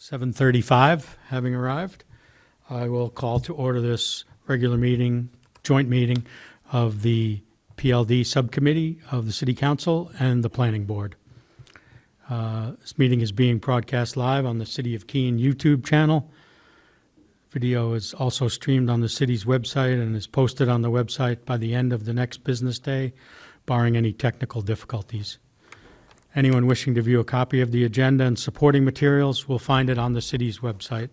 7:35 having arrived, I will call to order this regular meeting, joint meeting of the PLD Subcommittee of the City Council and the Planning Board. This meeting is being broadcast live on the City of Keene YouTube channel. Video is also streamed on the city's website and is posted on the website by the end of the next business day, barring any technical difficulties. Anyone wishing to view a copy of the agenda and supporting materials will find it on the city's website.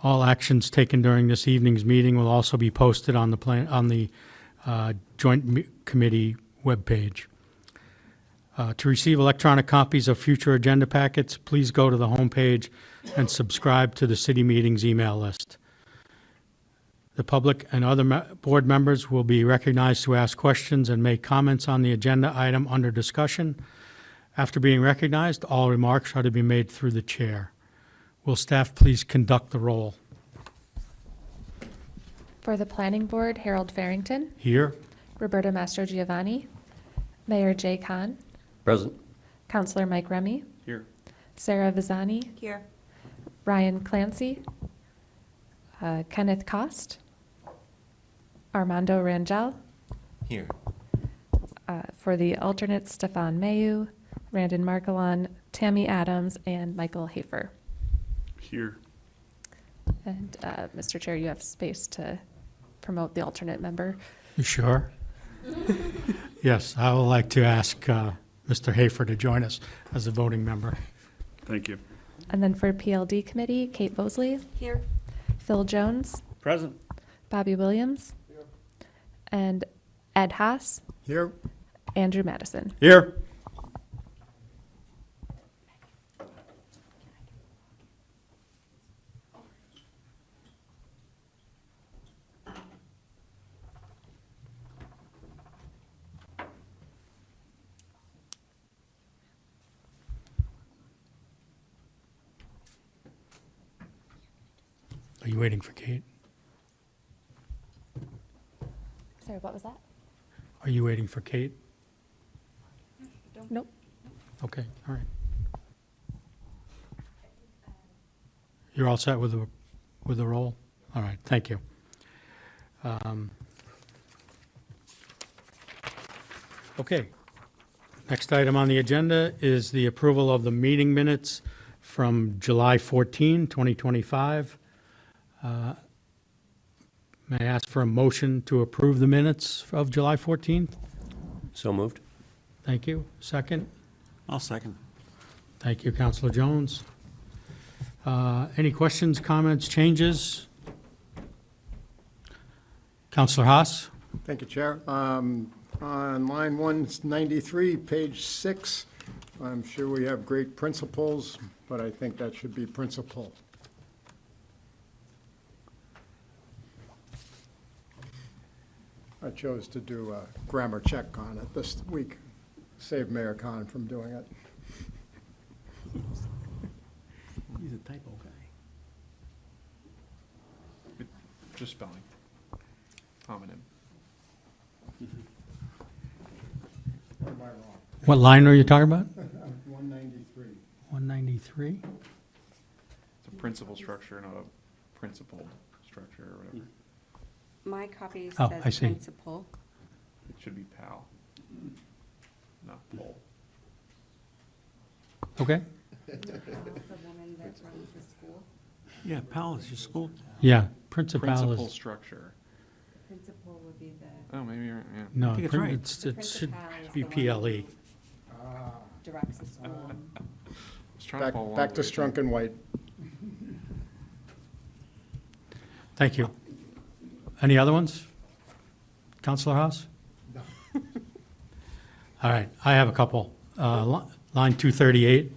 All actions taken during this evening's meeting will also be posted on the Joint Committee webpage. To receive electronic copies of future agenda packets, please go to the homepage and subscribe to the city meetings email list. The public and other board members will be recognized to ask questions and make comments on the agenda item under discussion. After being recognized, all remarks are to be made through the chair. Will staff please conduct the roll? For the Planning Board, Harold Farrington, Here. Roberta Mastrogiovanni, Mayor Jay Kahn, Present. Councilor Mike Remy, Here. Sarah Vizani, Here. Ryan Clancy, Kenneth Cost, Armando Rangel, Here. for the alternates, Stefan Mayu, Randon Margolon, Tammy Adams, and Michael Hafer. Here. And Mr. Chair, you have space to promote the alternate member. You sure? Yes, I would like to ask Mr. Hafer to join us as a voting member. Thank you. And then for PLD Committee, Kate Bosley, Here. Phil Jones, Present. Bobby Williams, and Ed Haas, Here. Andrew Madison. Here. Are you waiting for Kate? Sorry, what was that? Are you waiting for Kate? Nope. Okay, all right. You're all set with the roll? All right, thank you. Okay. Next item on the agenda is the approval of the meeting minutes from July 14, 2025. May I ask for a motion to approve the minutes of July 14th? So moved. Thank you. Second? I'll second. Thank you, Councilor Jones. Any questions, comments, changes? Councilor Haas? Thank you, Chair. On line 193, page 6, I'm sure we have great principles, but I think that should be principal. I chose to do a grammar check on it this week, save Mayor Khan from doing it. He's a typo guy. Just spelling. Homonym. Or am I wrong? What line are you talking about? 193. 193? It's a principal structure, not a principled structure or whatever. My copy Oh, says I see. principal. It should be PAL, not POL. Okay. The woman that runs the school. Yeah, PAL is your school. Yeah, principal Principal is, structure. Principal would be the, Oh, maybe you're, yeah. no, think it's right. it should principal is be the one PLE. directs the school. I was trying to follow along Back to with you. Strunk and White. Thank you. Any other ones? Councilor Haas? All right, I have a couple. Line 238,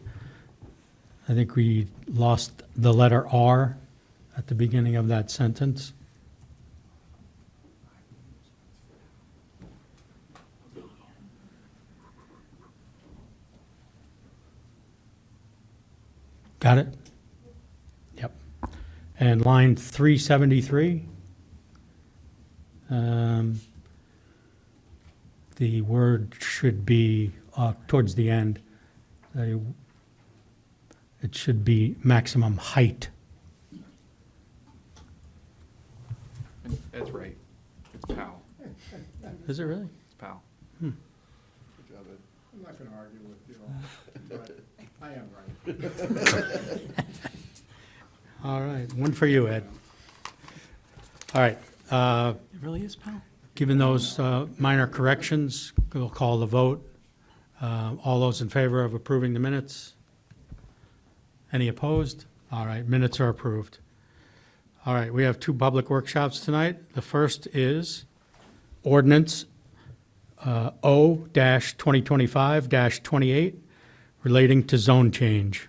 I think we lost the letter R at the beginning of that sentence. Got it? Yep. And line 373, the word should be towards the end. It should be maximum height. That's right. It's PAL. Is it really? It's PAL. I'm not going to argue with you, but I am right. All right, one for you, Ed. All right, It really is, pal? given those minor corrections, we'll call the vote. All those in favor of approving the minutes? Any opposed? All right, minutes are approved. All right, we have two public workshops tonight. The first is ordinance O-2025-28 relating to zone change.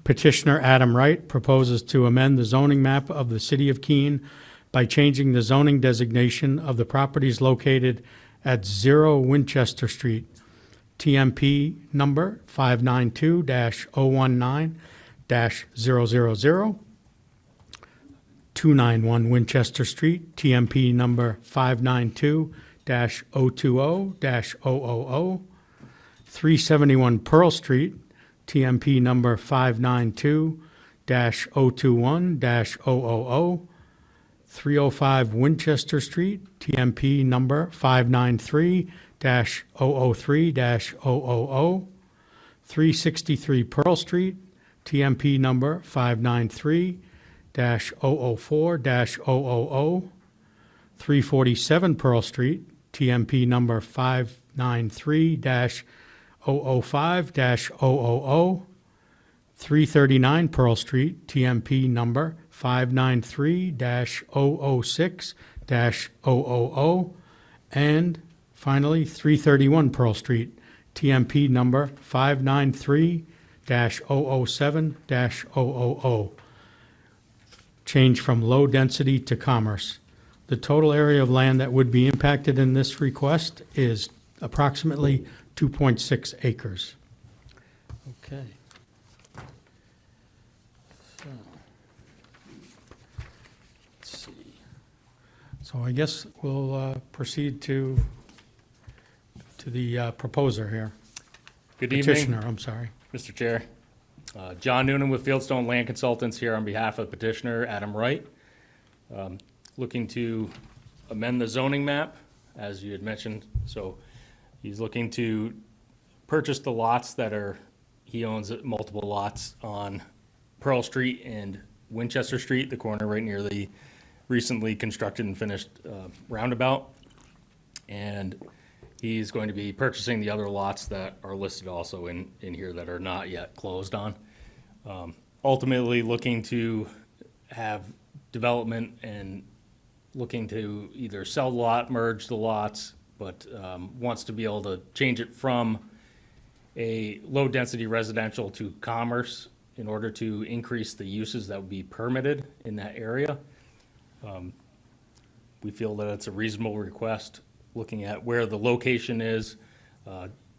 Petitioner Adam Wright proposes to amend the zoning map of the city of Keene by changing the zoning designation of the properties located at 0 Winchester Street, TMP number 592-019-000, 291 Winchester Street, TMP number 592-020-000, 371 Pearl Street, TMP number 592-021-000, 305 Winchester Street, TMP number 593-003-000, 363 Pearl Street, TMP number 593-004-000, 347 Pearl Street, TMP number 593-005-000, 339 Pearl Street, TMP number 593-006-000, and finally, 331 Pearl Street, TMP number 593-007-000. Change from low density to commerce. The total area of land that would be impacted in this request is approximately 2.6 acres. Okay. So, let's see. So I guess we'll proceed to the proposer here. Good evening, Petitioner, I'm sorry. Mr. Chair. John Noonan with Fieldstone Land Consultants here on behalf of petitioner Adam Wright. Looking to amend the zoning map, as you had mentioned. So he's looking to purchase the lots he owns multiple lots on Pearl Street and Winchester Street, the corner right near the recently constructed and finished roundabout. And he's going to be purchasing the other lots that are listed also in here that are not yet closed on. Ultimately looking to have development and looking to either sell the lot, merge the lots, but wants to be able to change it from a low-density residential to commerce in order to increase the uses that would be permitted in that area. We feel that it's a reasonable request, looking at where the location is,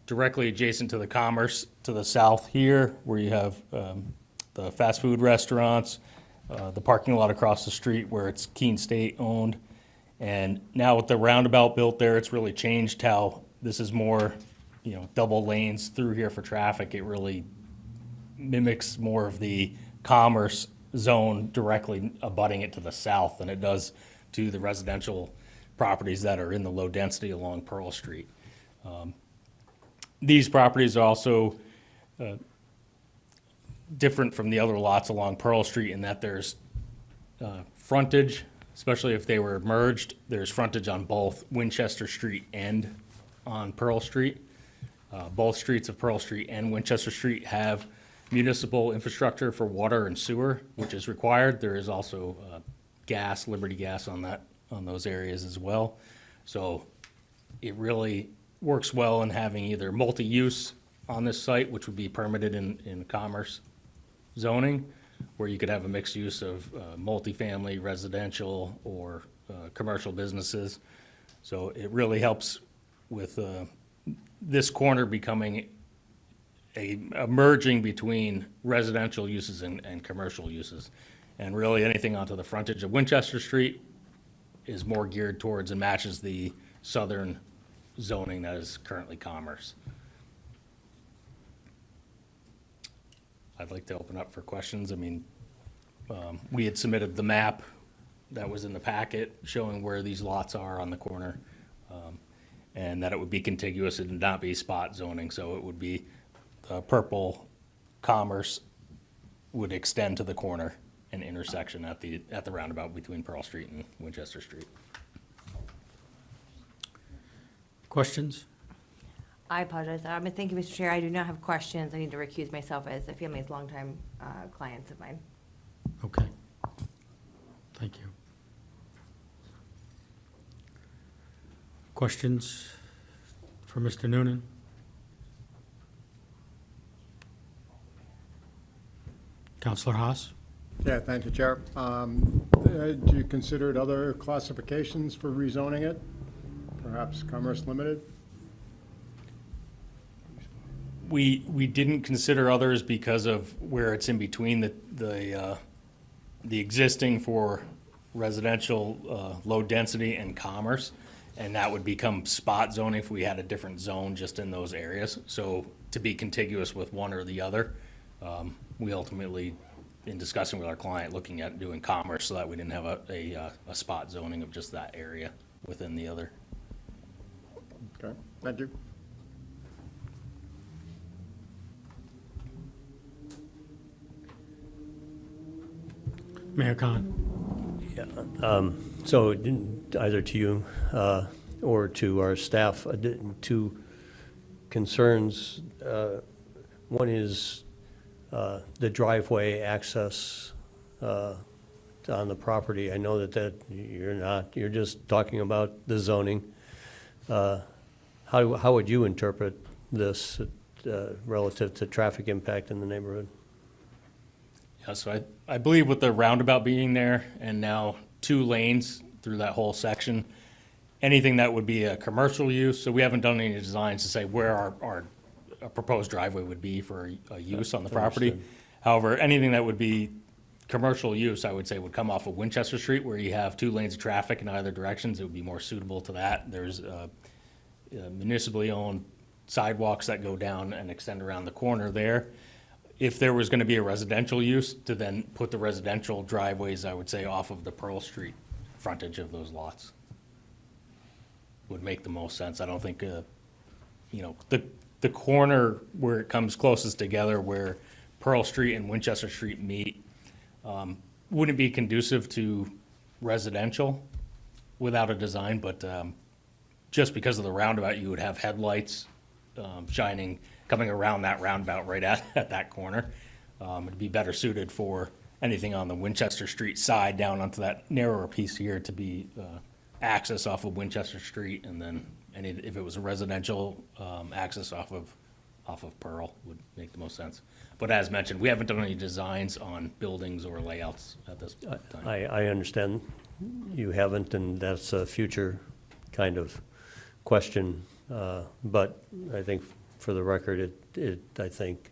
directly adjacent to the commerce to the south here, where you have the fast food restaurants, the parking lot across the street where it's Keene State owned. And now with the roundabout built there, it's really changed how this is more, double lanes through here for traffic. It really mimics more of the commerce zone directly abutting it to the south than it does to the residential properties that are in the low density along Pearl Street. These properties are also different from the other lots along Pearl Street in that there's frontage, especially if they were merged, there's frontage on both Winchester Street and on Pearl Street. Both streets of Pearl Street and Winchester Street have municipal infrastructure for water and sewer, which is required. There is also gas, Liberty Gas on those areas as well. So it really works well in having either multi-use on this site, which would be permitted in commerce zoning, where you could have a mixed use of multifamily, residential, or commercial businesses. So it really helps with this corner becoming a merging between residential uses and commercial uses. And really anything onto the frontage of Winchester Street is more geared towards and matches the southern zoning that is currently commerce. I'd like to open up for questions. I mean, we had submitted the map that was in the packet showing where these lots are on the corner, and that it would be contiguous and not be spot zoning, so it would be purple commerce would extend to the corner and intersection at the roundabout between Pearl Street and Winchester Street. Questions? I apologize. Thank you, Mr. Chair. I do not have questions. I need to recuse myself as the family's longtime clients of mine. Okay. Thank you. Questions for Mr. Noonan? Counselor Haas? Yeah, thank you, Chair. Do you consider other classifications for rezoning it? Perhaps commerce limited? We didn't consider others because of where it's in between the existing for residential, low density and commerce. And that would become spot zoning if we had a different zone just in those areas. So to be contiguous with one or the other, we ultimately, in discussing with our client, looking at doing commerce so that we didn't have a spot zoning of just that area within the other. Okay, thank you. Mayor Khan? So either to you or to our staff, two concerns. One is the driveway access on the property. I know that you're just talking about the zoning. How would you interpret this relative to traffic impact in the neighborhood? Yeah, so I believe with the roundabout being there and now 2 lanes through that whole section, anything that would be a commercial use, so we haven't done any designs to say where our proposed driveway would be for a use on the property. Understood. However, anything that would be commercial use, I would say, would come off of Winchester Street where you have 2 lanes of traffic in either directions. It would be more suitable to that. There's municipally owned sidewalks that go down and extend around the corner there. If there was going to be a residential use, to then put the residential driveways, I would say, off of the Pearl Street frontage of those lots would make the most sense. I don't think, the corner where it comes closest together, where Pearl Street and Winchester Street meet, wouldn't be conducive to residential without a design, but just because of the roundabout, you would have headlights shining, coming around that roundabout right at that corner. It'd be better suited for anything on the Winchester Street side down onto that narrower piece here to be access off of Winchester Street, and then if it was a residential access off of Pearl would make the most sense. But as mentioned, we haven't done any designs on buildings or layouts at this time. I understand you haven't, and that's a future kind of question. But I think for the record, it I think,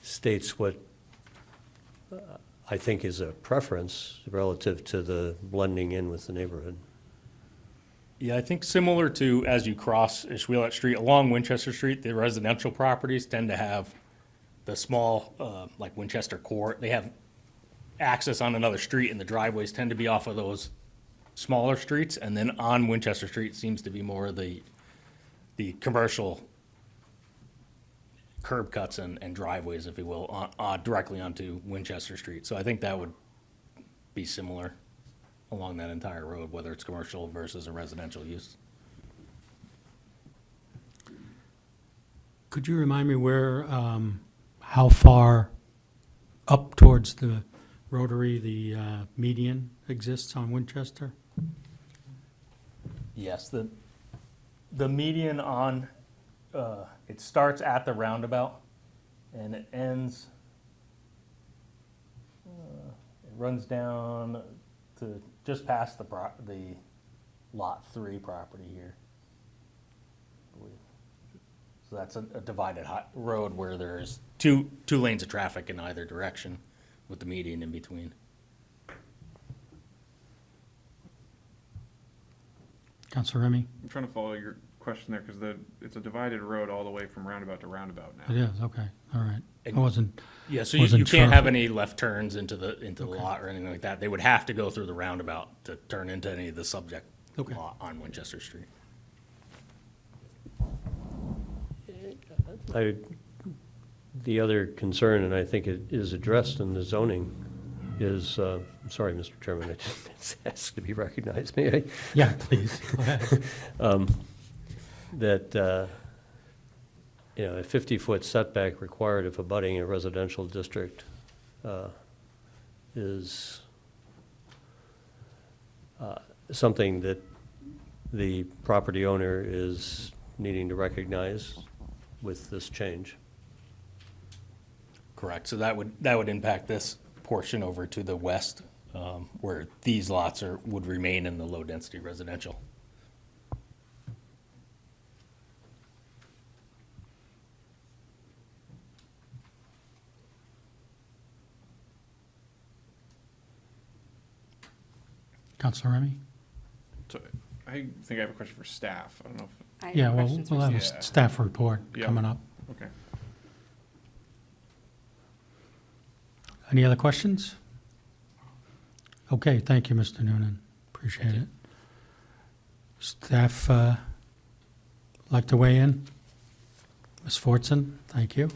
states what I think is a preference relative to the blending in with the neighborhood. Yeah, I think similar to as you cross Ishwheelet Street along Winchester Street, the residential properties tend to have the small, like Winchester Court, they have access on another street, and the driveways tend to be off of those smaller streets, and then on Winchester Street seems to be more of the commercial curb cuts and driveways, if you will, directly onto Winchester Street. So I think that would be similar along that entire road, whether it's commercial versus a residential use. Could you remind me how far up towards the rotary the median exists on Winchester? Yes, the median on, it starts at the roundabout and it ends, it runs down to just past the Lot 3 property here, I believe. So that's a divided road where there's two lanes of traffic in either direction with the median in between. Counselor Remy? I'm trying to follow your question there, because it's a divided road all the way from roundabout to roundabout now. It is, okay, all right. I And- wasn't, Yeah, so you Wasn't can't sure have if- any left turns into the lot or anything like that. They would have to go through the roundabout to turn into any of the subject Okay. lot on Winchester Street. The other concern, and I think it is addressed in the zoning, is, I'm sorry, Mr. Chairman, I just asked to be recognized, may I? yeah, please, go ahead. That, a 50-foot setback required if abutting a residential district is something that the property owner is needing to recognize with this change. Correct. So that would impact this portion over to the west, where these lots would remain in the low-density residential. Counselor Remy? So I think I have a question for staff. I don't know I have Yeah, well, questions for we'll have a Yeah. staff report Yeah. coming up. if, okay. Any other questions? Okay, thank you, Mr. Noonan. Appreciate it. Staff like to weigh in? Ms. Fortson, thank you.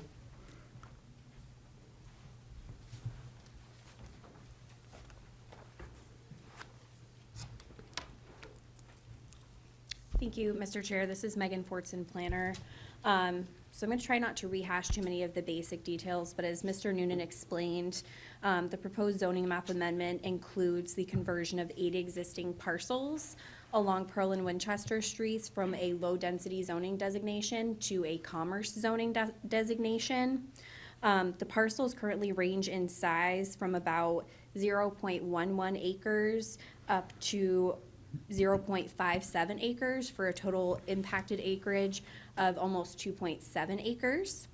Thank you, Mr. Chair. This is Megan Fortson, planner. So I'm going to try not to rehash too many of the basic details, but as Mr. Noonan explained, the proposed zoning map amendment includes the conversion of 8 existing parcels along Pearl and Winchester Streets from a low-density zoning designation to a commerce zoning designation. The parcels currently range in size from about 0.11 acres up to 0.57 acres for a total impacted acreage of almost 2.7 acres.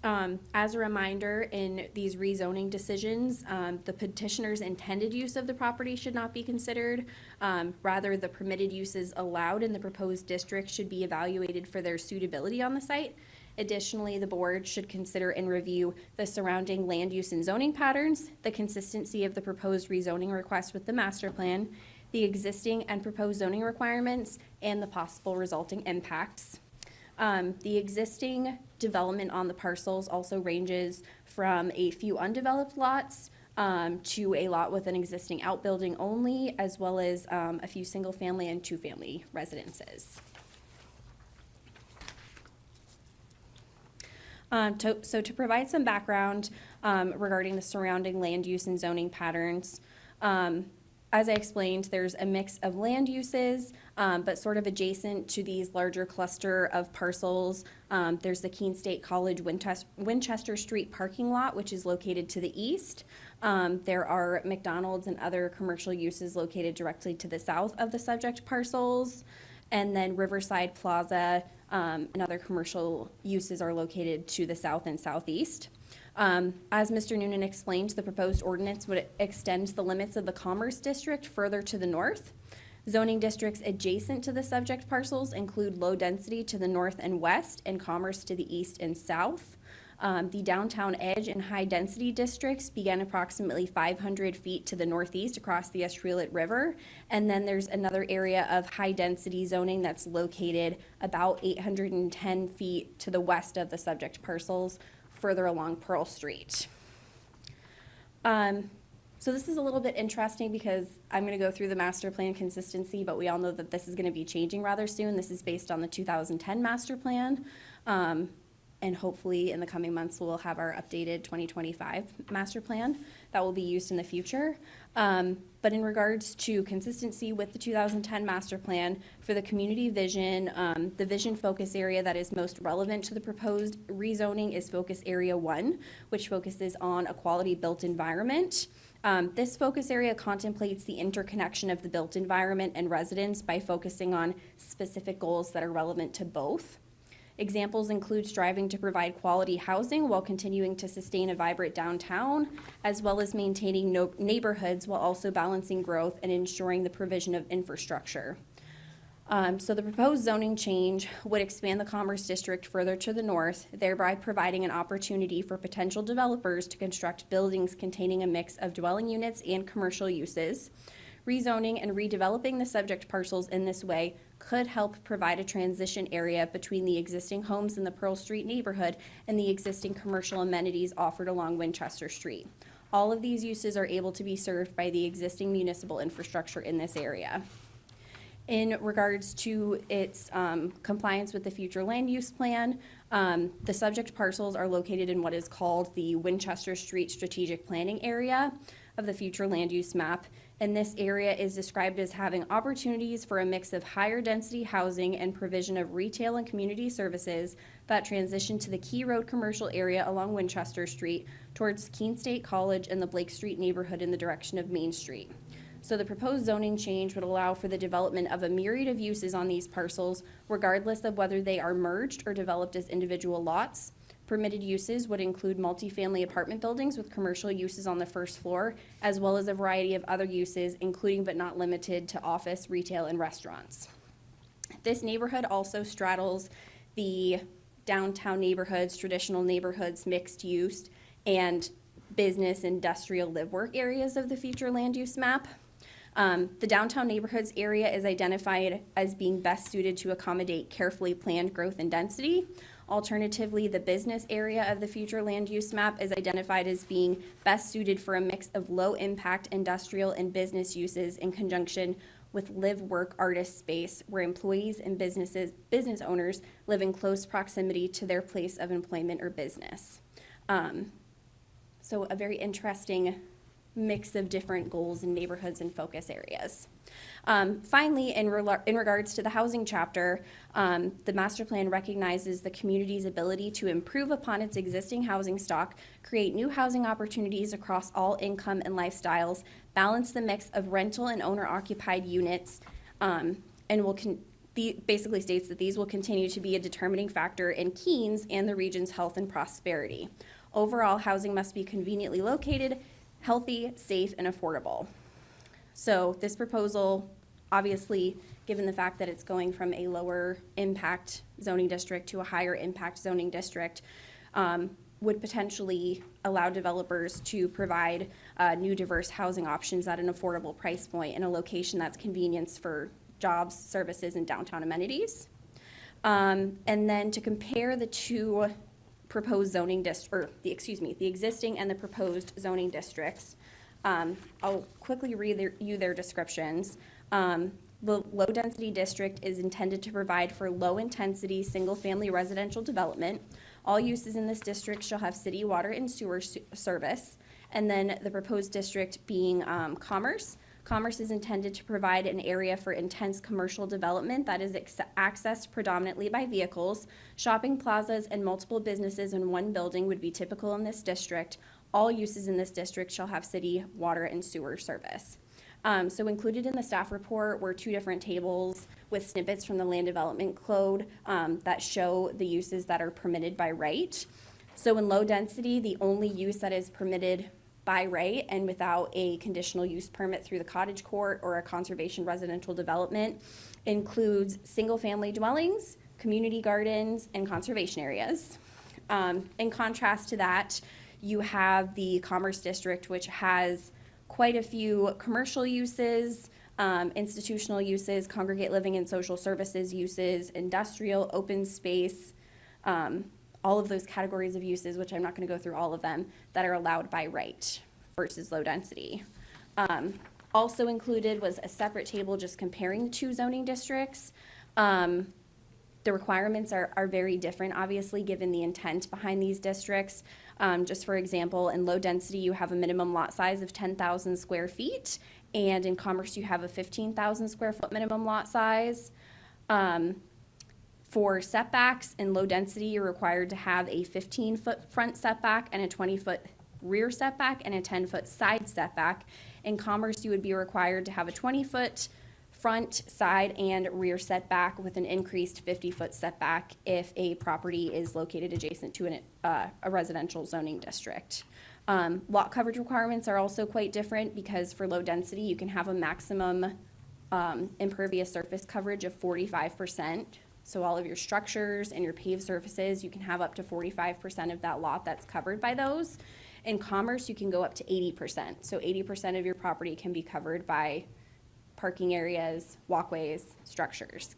As a reminder, in these rezoning decisions, the petitioner's intended use of the property should not be considered. Rather, the permitted uses allowed in the proposed district should be evaluated for their suitability on the site. Additionally, the board should consider and review the surrounding land use and zoning patterns, the consistency of the proposed rezoning request with the master plan, the existing and proposed zoning requirements, and the possible resulting impacts. The existing development on the parcels also ranges from a few undeveloped lots to a lot with an existing outbuilding only, as well as a few single-family and two-family residences. So to provide some background regarding the surrounding land use and zoning patterns, as I explained, there's a mix of land uses, but sort of adjacent to these larger cluster of parcels, there's the Keene State College Winchester Street parking lot, which is located to the east. There are McDonald's and other commercial uses located directly to the south of the subject parcels. And then Riverside Plaza and other commercial uses are located to the south and southeast. As Mr. Noonan explained, the proposed ordinance would extend the limits of the Commerce District further to the north. Zoning districts adjacent to the subject parcels include low density to the north and west and Commerce to the east and south. The downtown edge and high density districts begin approximately 500 feet to the northeast across the Estrellet River. And then there's another area of high density zoning that's located about 810 feet to the west of the subject parcels, further along Pearl Street. So this is a little bit interesting because I'm going to go through the master plan consistency, but we all know that this is going to be changing rather soon. This is based on the 2010 master plan. And hopefully in the coming months, we'll have our updated 2025 master plan that will be used in the future. But in regards to consistency with the 2010 master plan, for the community vision, the vision focus area that is most relevant to the proposed rezoning is focus area 1, which focuses on a quality built environment. This focus area contemplates the interconnection of the built environment and residents by focusing on specific goals that are relevant to both. Examples include striving to provide quality housing while continuing to sustain a vibrant downtown, as well as maintaining neighborhoods while also balancing growth and ensuring the provision of infrastructure. So the proposed zoning change would expand the Commerce District further to the north, thereby providing an opportunity for potential developers to construct buildings containing a mix of dwelling units and commercial uses. Rezoning and redeveloping the subject parcels in this way could help provide a transition area between the existing homes in the Pearl Street neighborhood and the existing commercial amenities offered along Winchester Street. All of these uses are able to be served by the existing municipal infrastructure in this area. In regards to its compliance with the future land use plan, the subject parcels are located in what is called the Winchester Street Strategic Planning Area of the future land use map. And this area is described as having opportunities for a mix of higher density housing and provision of retail and community services that transition to the Key Road commercial area along Winchester Street towards Keene State College and the Blake Street neighborhood in the direction of Main Street. So the proposed zoning change would allow for the development of a myriad of uses on these parcels, regardless of whether they are merged or developed as individual lots. Permitted uses would include multifamily apartment buildings with commercial uses on the first floor, as well as a variety of other uses, including but not limited to office, retail, and restaurants. This neighborhood also straddles the downtown neighborhoods, traditional neighborhoods, mixed use, and business, industrial, live-work areas of the future land use map. The downtown neighborhoods area is identified as being best suited to accommodate carefully planned growth and density. Alternatively, the business area of the future land use map is identified as being best suited for a mix of low-impact industrial and business uses in conjunction with live-work artist space where employees and business owners live in close proximity to their place of employment or business. So a very interesting mix of different goals and neighborhoods and focus areas. Finally, in regards to the housing chapter, the master plan recognizes the community's ability to improve upon its existing housing stock, create new housing opportunities across all income and lifestyles, balance the mix of rental and owner-occupied units, and basically states that these will continue to be a determining factor in Keene's and the region's health and prosperity. Overall, housing must be conveniently located, healthy, safe, and affordable. So this proposal, obviously, given the fact that it's going from a lower impact zoning district to a higher impact zoning district, would potentially allow developers to provide new diverse housing options at an affordable price point in a location that's convenience for jobs, services, and downtown amenities. And then to compare the two proposed zoning the existing and the proposed zoning districts, I'll quickly read you their descriptions. The low-density district is intended to provide for low-intensity, single-family residential development. All uses in this district shall have city water and sewer service. And then the proposed district being Commerce. Commerce is intended to provide an area for intense commercial development that is accessed predominantly by vehicles. Shopping plazas and multiple businesses in one building would be typical in this district. All uses in this district shall have city water and sewer service. So included in the staff report were two different tables with snippets from the Land Development Code that show the uses that are permitted by right. So in low density, the only use that is permitted by right and without a conditional use permit through the cottage court or a conservation residential development includes single-family dwellings, community gardens, and conservation areas. In contrast to that, you have the Commerce District, which has quite a few commercial uses, institutional uses, congregate living and social services uses, industrial, open space, all of those categories of uses, which I'm not going to go through all of them, that are allowed by right versus low density. Also included was a separate table just comparing the two zoning districts. The requirements are very different, obviously, given the intent behind these districts. Just for example, in low density, you have a minimum lot size of 10,000 square feet, and in Commerce, you have a 15,000 square foot minimum lot size. For setbacks in low density, you're required to have a 15-foot front setback and a 20-foot rear setback and a 10-foot side setback. In Commerce, you would be required to have a 20-foot front, side, and rear setback with an increased 50-foot setback if a property is located adjacent to a residential zoning district. Lot coverage requirements are also quite different because for low density, you can have a maximum impervious surface coverage of 45%. So all of your structures and your paved surfaces, you can have up to 45% of that lot that's covered by those. In commerce, you can go up to 80%. So 80% of your property can be covered by parking areas, walkways, structures.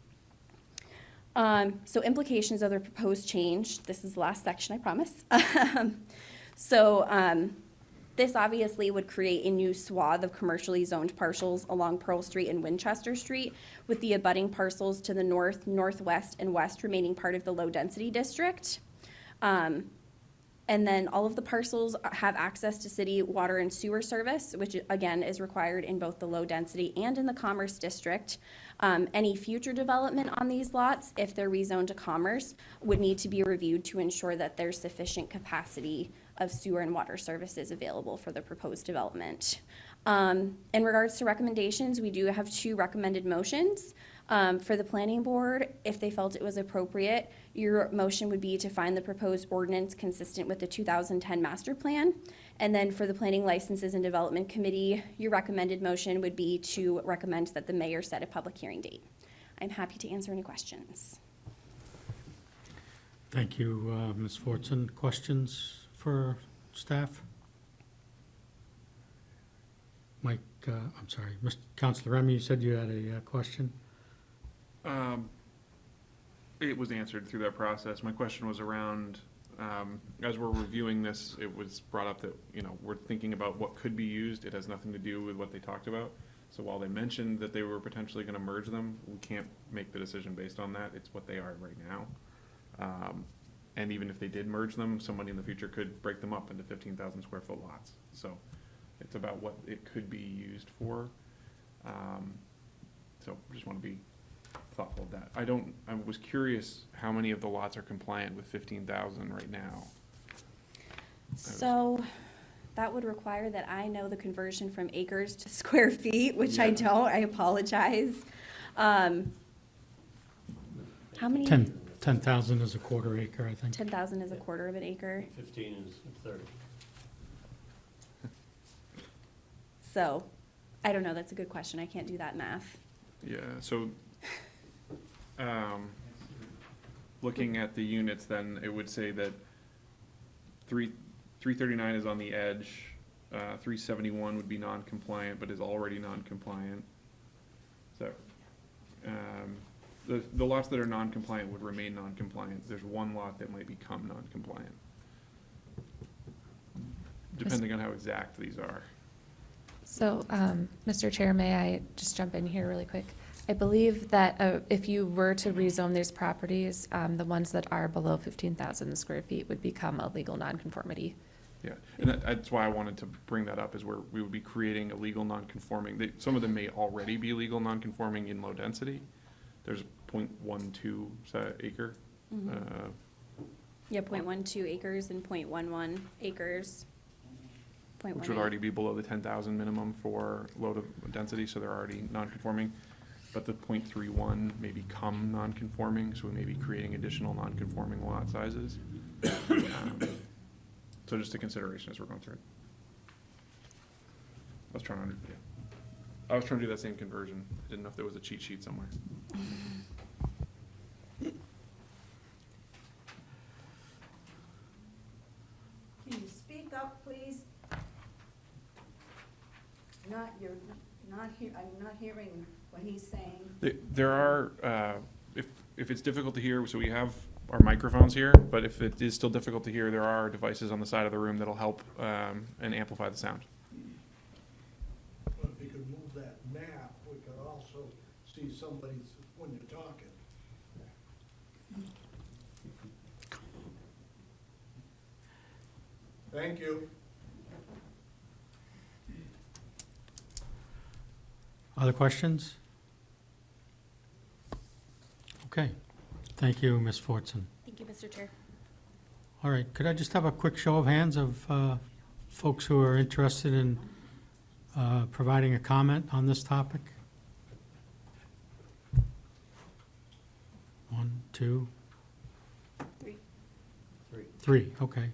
So implications of the proposed change, this is the last section, I promise. This obviously would create a new swath of commercially zoned parcels along Pearl Street and Winchester Street, with the abutting parcels to the north, northwest, and west remaining part of the low-density district. And then all of the parcels have access to city water and sewer service, which again is required in both the low density and in the commerce district. Any future development on these lots, if they're rezoned to commerce, would need to be reviewed to ensure that there's sufficient capacity of sewer and water services available for the proposed development. In regards to recommendations, we do have 2 recommended motions. For the planning board, if they felt it was appropriate, your motion would be to find the proposed ordinance consistent with the 2010 master plan. And then for the Planning Licenses and Development Committee, your recommended motion would be to recommend that the mayor set a public hearing date. I'm happy to answer any questions. Thank you, Ms. Fortson. Questions for staff? Mike, I'm sorry, Mr. Counselor Remy, you said you had a question? It was answered through that process. My question was around, as we're reviewing this, it was brought up that, we're thinking about what could be used. It has nothing to do with what they talked about. So while they mentioned that they were potentially going to merge them, we can't make the decision based on that. It's what they are right now. And even if they did merge them, somebody in the future could break them up into 15,000 square foot lots. So it's about what it could be used for. So just want to be thoughtful of that. I was curious how many of the lots are compliant with 15,000 right now. So that would require that I know the conversion from acres to square feet, which I don't. I apologize. How many? 10,000 is a quarter acre, I think. 10,000 is a quarter of an acre. 15 is a third. So I don't know. That's a good question. I can't do that math. Yeah, so, looking at the units, then it would say that 339 is on the edge, 371 would be non-compliant, but is already non-compliant. So, the lots that are non-compliant would remain non-compliant. There's one lot that might become non-compliant, depending on how exact these are. So, Mr. Chair, may I just jump in here really quick? I believe that if you were to rezone these properties, the ones that are below 15,000 square feet would become a legal nonconformity. Yeah, and that's why I wanted to bring that up, is where we would be creating a legal nonconforming. Some of them may already be legal nonconforming in low density. There's 0.12 acre. Yeah, 0.12 acres and 0.11 acres. Which would already be below the 10,000 minimum for low to density, so they're already non-conforming. But the 0.31 may become non-conforming, so we may be creating additional non-conforming lot sizes. So just a consideration as we're going through it. I was trying to do that same conversion. I didn't know if there was a cheat sheet somewhere. Can you speak up, please? I'm not hearing what he's saying. There are, if it's difficult to hear, so we have our microphones here, but if it is still difficult to hear, there are devices on the side of the room that'll help and amplify the sound. But if you could move that map, we could also see somebody's, when you're talking. Thank you. Other questions? Okay. Thank you, Ms. Fortson. Thank you, Mr. Chair. All right, could I just have a quick show of hands of folks who are interested in providing a comment on this topic? 1, 2, 3, okay.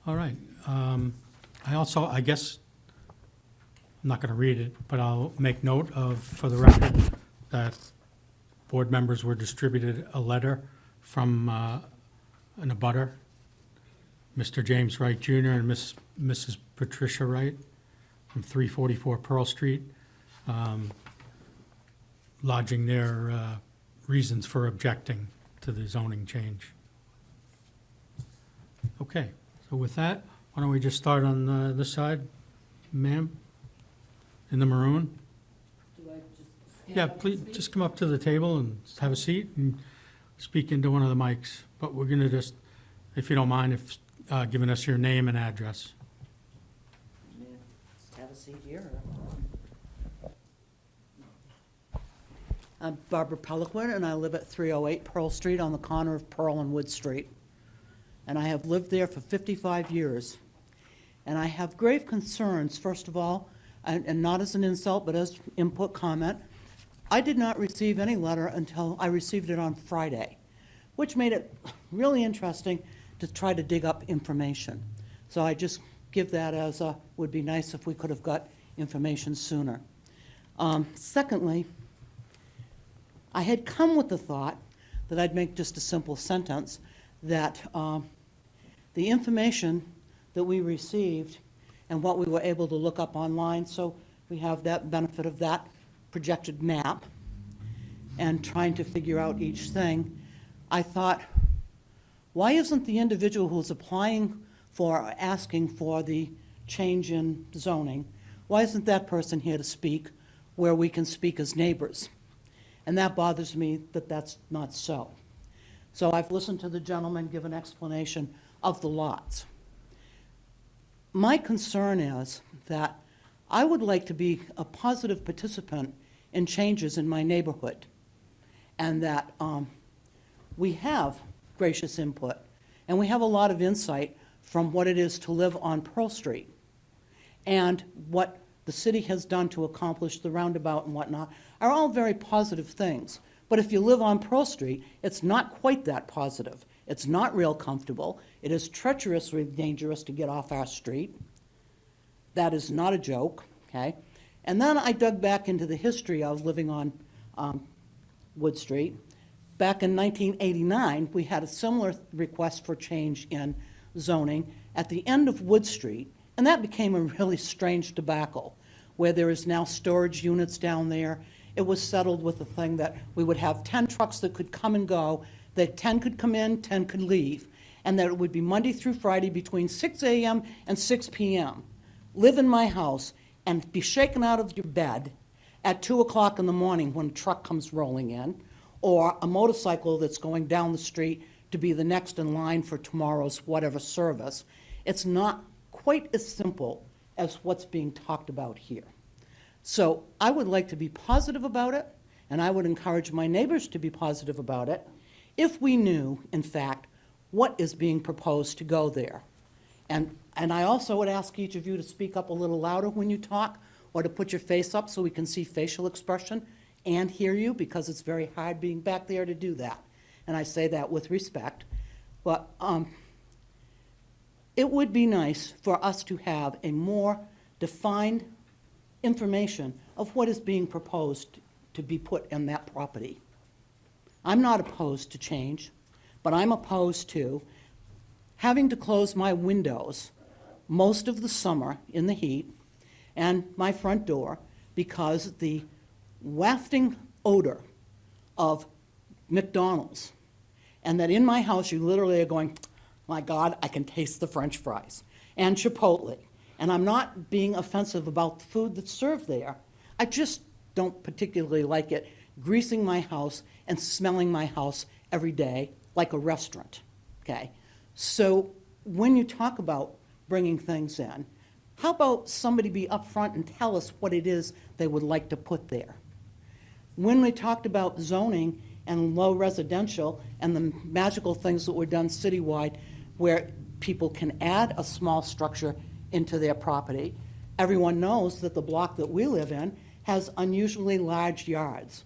All right. I guess, I'm not going to read it, but I'll make note of, for the record, that board members were distributed a letter from an abutter, Mr. James Wright Jr. and Mrs. Patricia Wright from 344 Pearl Street, lodging their reasons for objecting to the zoning change. Okay, so with that, why don't we just start on this side, ma'am, in the maroon? Yeah, please, just come up to the table and have a seat and speak into one of the mics. But we're gonna just, if you don't mind, if giving us your name and address. Just have a seat here. I'm Barbara Peliquin, and I live at 308 Pearl Street on the corner of Pearl and Wood Street. And I have lived there for 55 years. And I have grave concerns, first of all, and not as an insult, but as input comment. I did not receive any letter until I received it on Friday, which made it really interesting to try to dig up information. So I just give that as a, would be nice if we could have got information sooner. Secondly, I had come with the thought that I'd make just a simple sentence, that the information that we received and what we were able to look up online, so we have that benefit of that projected map and trying to figure out each thing, I thought, why isn't the individual who's applying for, or asking for the change in zoning, why isn't that person here to speak where we can speak as neighbors? And that bothers me that that's not so. So I've listened to the gentleman give an explanation of the lots. My concern is that I would like to be a positive participant in changes in my neighborhood, and that we have gracious input, and we have a lot of insight from what it is to live on Pearl Street, and what the city has done to accomplish the roundabout and whatnot are all very positive things. But if you live on Pearl Street, it's not quite that positive. It's not real comfortable. It is treacherously dangerous to get off our street. That is not a joke, okay? And then I dug back into the history of living on Wood Street. Back in 1989, we had a similar request for change in zoning at the end of Wood Street, and that became a really strange debacle, where there is now storage units down there. It was settled with the thing that we would have 10 trucks that could come and go, that 10 could come in, 10 could leave, and that it would be Monday through Friday between 6 a.m. and 6 p.m. Live in my house and be shaken out of your bed at 2 o'clock in the morning when a truck comes rolling in, or a motorcycle that's going down the street to be the next in line for tomorrow's whatever service. It's not quite as simple as what's being talked about here. So I would like to be positive about it, and I would encourage my neighbors to be positive about it, if we knew, in fact, what is being proposed to go there. And I also would ask each of you to speak up a little louder when you talk, or to put your face up so we can see facial expression and hear you, because it's very hard being back there to do that. And I say that with respect. But it would be nice for us to have a more defined information of what is being proposed to be put in that property. I'm not opposed to change, but I'm opposed to having to close my windows most of the summer in the heat and my front door because the wafting odor of McDonald's, and that in my house you literally are going, my God, I can taste the French fries, and Chipotle. And I'm not being offensive about the food that's served there. I just don't particularly like it greasing my house and smelling my house every day like a restaurant, okay? So when you talk about bringing things in, how about somebody be upfront and tell us what it is they would like to put there? When we talked about zoning and low residential and the magical things that were done citywide where people can add a small structure into their property, everyone knows that the block that we live in has unusually large yards,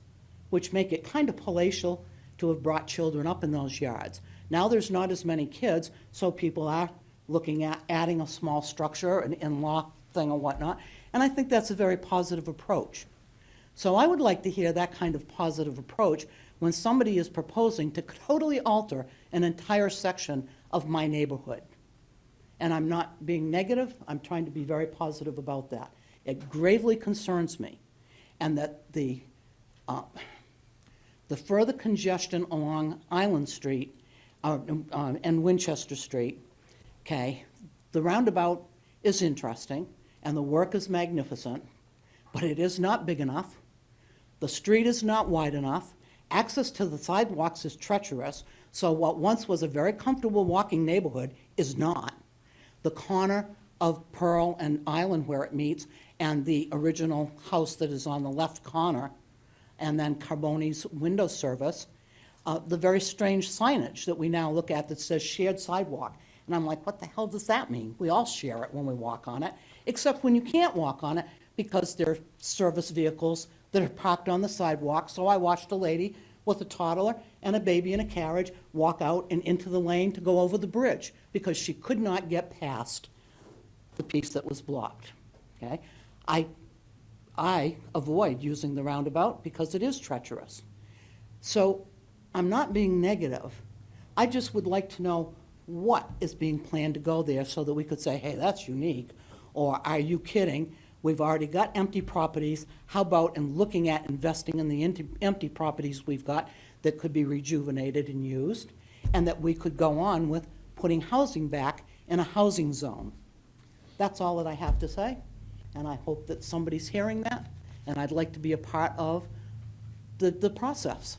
which make it kind of palatial to have brought children up in those yards. Now there's not as many kids, so people are looking at adding a small structure, an in-law thing or whatnot, And I think that's a very positive approach. So I would like to hear that kind of positive approach when somebody is proposing to totally alter an entire section of my neighborhood. And I'm not being negative, I'm trying to be very positive about that. It gravely concerns me, and that the further congestion along Island Street and Winchester Street, okay, the roundabout is interesting, and the work is magnificent, but it is not big enough. The street is not wide enough. Access to the sidewalks is treacherous, so what once was a very comfortable walking neighborhood is not. The corner of Pearl and Island where it meets, and the original house that is on the left corner, and then Carboni's window service, the very strange signage that we now look at that says shared sidewalk. And I'm like, what the hell does that mean? We all share it when we walk on it, except when you can't walk on it because there are service vehicles that are parked on the sidewalk. So I watched a lady with a toddler and a baby in a carriage walk out and into the lane to go over the bridge because she could not get past the piece that was blocked, okay? I avoid using the roundabout because it is treacherous. So I'm not being negative. I just would like to know what is being planned to go there so that we could say, hey, that's unique, or are you kidding? We've already got empty properties. How about in looking at investing in the empty properties we've got that could be rejuvenated and used, and that we could go on with putting housing back in a housing zone? That's all that I have to say, and I hope that somebody's hearing that, and I'd like to be a part of the process.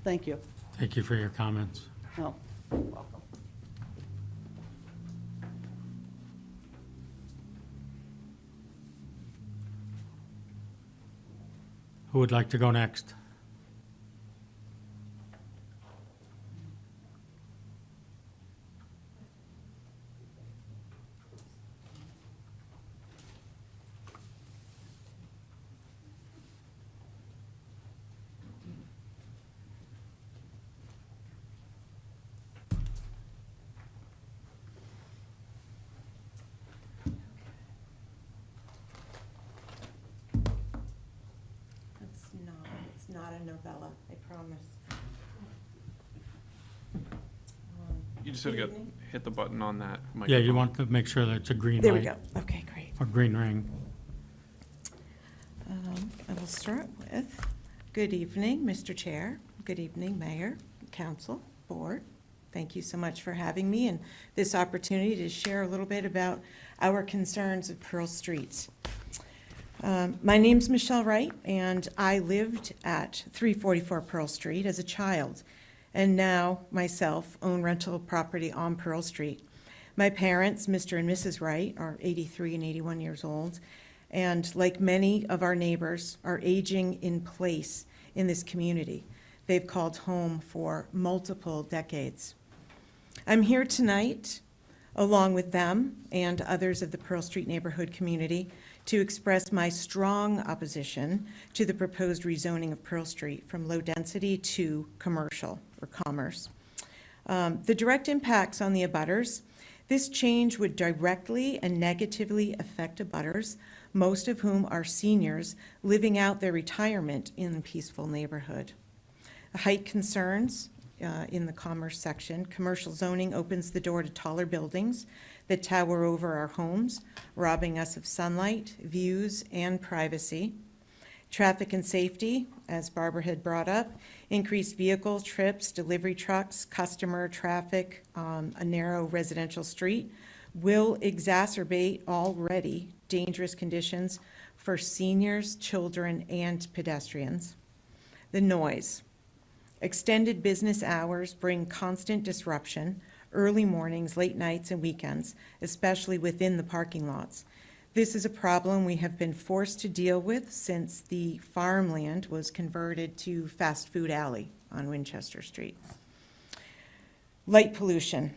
Thank you. Thank you for your comments. Oh, you're welcome. Who would like to go next? It's not a novella, I promise. You just have to hit the button on that Yeah, microphone. you want to make sure that it's a green There we light. go. Okay, great. Or green ring. I will start with, good evening, Mr. Chair. Good evening, Mayor, Council, Board. Thank you so much for having me and this opportunity to share a little bit about our concerns of Pearl Street. My name's Michelle Wright, and I lived at 344 Pearl Street as a child, and now myself own rental property on Pearl Street. My parents, Mr. and Mrs. Wright, are 83 and 81 years old, and like many of our neighbors, are aging in place in this community. They've called home for multiple decades. I'm here tonight, along with them and others of the Pearl Street neighborhood community, to express my strong opposition to the proposed rezoning of Pearl Street from low density to commercial or commerce. The direct impacts on the abutters: this change would directly and negatively affect abutters, most of whom are seniors living out their retirement in a peaceful neighborhood. Height concerns in the commerce section. Commercial zoning opens the door to taller buildings that tower over our homes, robbing us of sunlight, views, and privacy. Traffic and safety, as Barbara had brought up, increased vehicle trips, delivery trucks, customer traffic, a narrow residential street will exacerbate already dangerous conditions for seniors, children, and pedestrians. The noise. Extended business hours bring constant disruption, early mornings, late nights, and weekends, especially within the parking lots. This is a problem we have been forced to deal with since the farmland was converted to fast food alley on Winchester Street. Light pollution.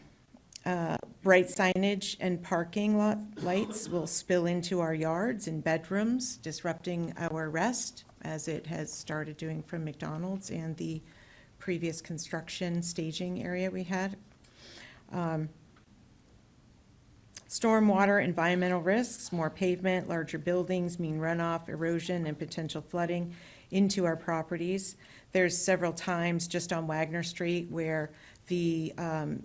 Bright signage and parking lot lights will spill into our yards and bedrooms, disrupting our rest, as it has started doing from McDonald's and the previous construction staging area we had. Stormwater environmental risks, more pavement, larger buildings mean runoff, erosion, and potential flooding into our properties. There's several times just on Wagner Street where the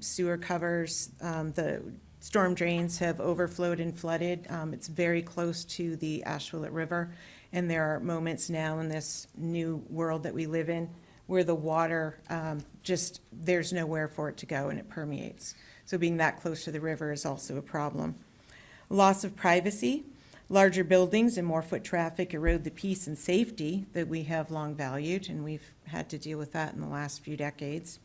sewer covers, the storm drains have overflowed and flooded. It's very close to the Ashwillet River, and there are moments now in this new world that we live in where the water just, there's nowhere for it to go and it permeates. So being that close to the river is also a problem. Loss of privacy, larger buildings and more foot traffic erode the peace and safety that we have long valued, and we've had to deal with that in the last few decades.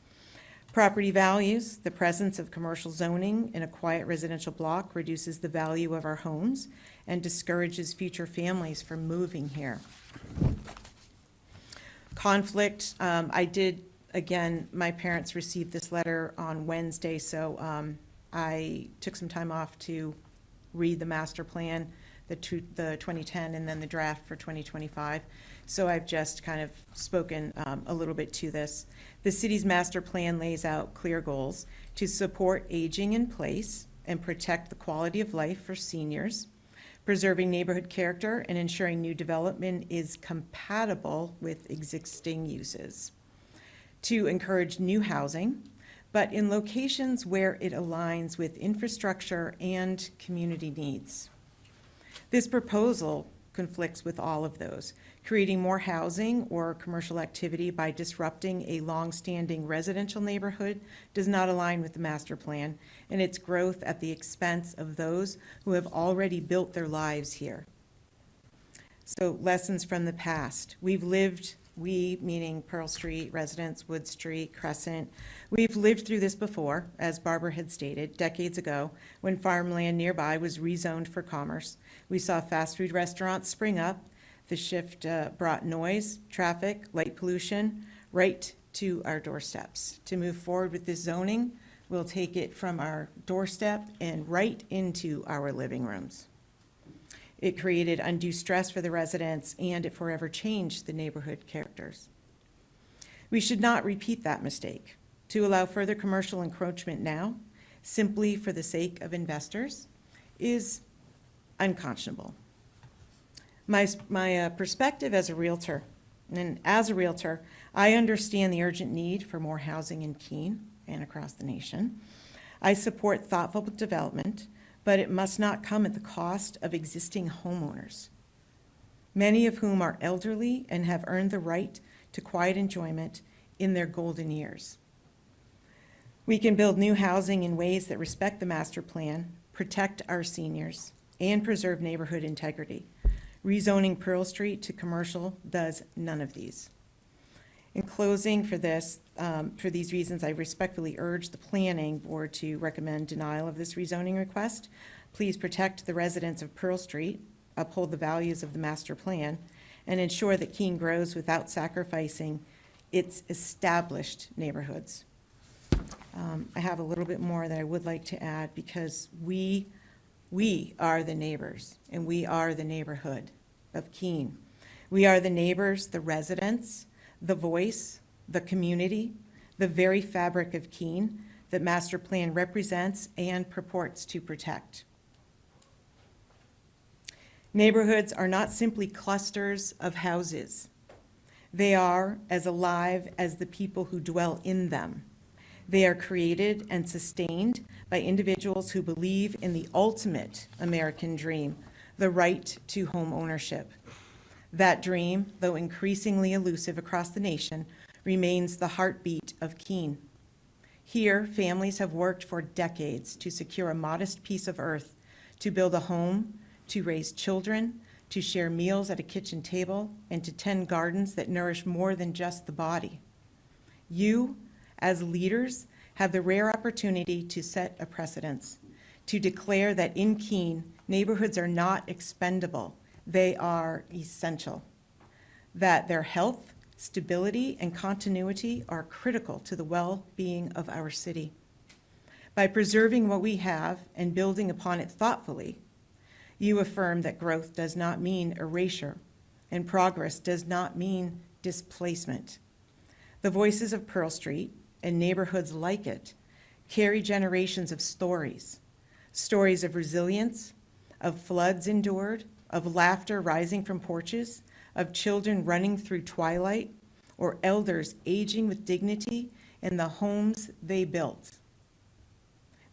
Property values, the presence of commercial zoning in a quiet residential block reduces the value of our homes and discourages future families from moving here. Conflict, again, my parents received this letter on Wednesday, so I took some time off to read the master plan, the 2010, and then the draft for 2025. So I've just kind of spoken a little bit to this. The city's master plan lays out clear goals to support aging in place and protect the quality of life for seniors, preserving neighborhood character and ensuring new development is compatible with existing uses, to encourage new housing, but in locations where it aligns with infrastructure and community needs. This proposal conflicts with all of those, creating more housing or commercial activity by disrupting a long-standing residential neighborhood does not align with the master plan, and its growth at the expense of those who have already built their lives here. So lessons from the past. We, meaning Pearl Street, residents, Wood Street, Crescent, we've lived through this before, as Barbara had stated, decades ago, when farmland nearby was rezoned for commerce. We saw fast food restaurants spring up. The shift brought noise, traffic, light pollution right to our doorsteps. To move forward with this zoning, we'll take it from our doorstep and right into our living rooms. It created undue stress for the residents, and it forever changed the neighborhood characters. We should not repeat that mistake. To allow further commercial encroachment now, simply for the sake of investors, is unconscionable. My perspective as a realtor, and as a realtor, I understand the urgent need for more housing in Keene and across the nation. I support thoughtful development, but it must not come at the cost of existing homeowners, many of whom are elderly and have earned the right to quiet enjoyment in their golden years. We can build new housing in ways that respect the master plan, protect our seniors, and preserve neighborhood integrity. Rezoning Pearl Street to commercial does none of these. In closing, for these reasons, I respectfully urge the planning board to recommend denial of this rezoning request. Please protect the residents of Pearl Street, uphold the values of the master plan, and ensure that Keene grows without sacrificing its established neighborhoods. I have a little bit more that I would like to add, because we are the neighbors, and we are the neighborhood of Keene. We are the neighbors, the residents, the voice, the community, the very fabric of Keene that master plan represents and purports to protect. Neighborhoods are not simply clusters of houses. They are as alive as the people who dwell in them. They are created and sustained by individuals who believe in the ultimate American dream, the right to home ownership. That dream, though increasingly elusive across the nation, remains the heartbeat of Keene. Here, families have worked for decades to secure a modest piece of earth, to build a home, to raise children, to share meals at a kitchen table, and to tend gardens that nourish more than just the body. You, as leaders, have the rare opportunity to set a precedence, to declare that in Keene, neighborhoods are not expendable, they are essential, that their health, stability, and continuity are critical to the well-being of our city. By preserving what we have and building upon it thoughtfully, you affirm that growth does not mean erasure, and progress does not mean displacement. The voices of Pearl Street and neighborhoods like it carry generations of stories stories of resilience, of floods endured, of laughter rising from porches, of children running through twilight, or elders aging with dignity in the homes they built.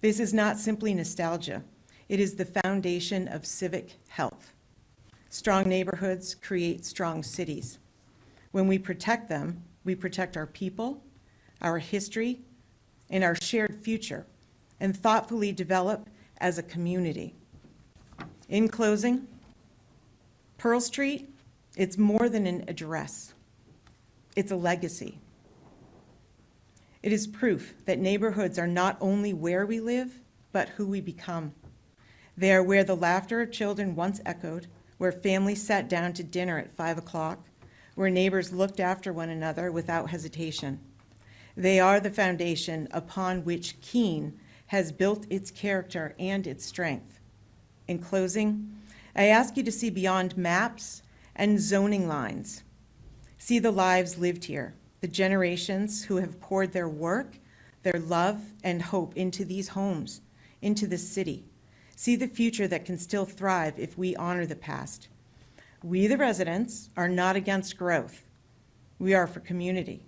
This is not simply nostalgia. It is the foundation of civic health. Strong neighborhoods create strong cities. When we protect them, we protect our people, our history, and our shared future, and thoughtfully develop as a community. In closing, Pearl Street, it's more than an address. It's a legacy. It is proof that neighborhoods are not only where we live, but who we become. They are where the laughter of children once echoed, where families sat down to dinner at 5 o'clock, where neighbors looked after one another without hesitation. They are the foundation upon which Keene has built its character and its strength. In closing, I ask you to see beyond maps and zoning lines. See the lives lived here, the generations who have poured their work, their love, and hope into these homes, into this city. See the future that can still thrive if we honor the past. We, the residents, are not against growth. We are for community.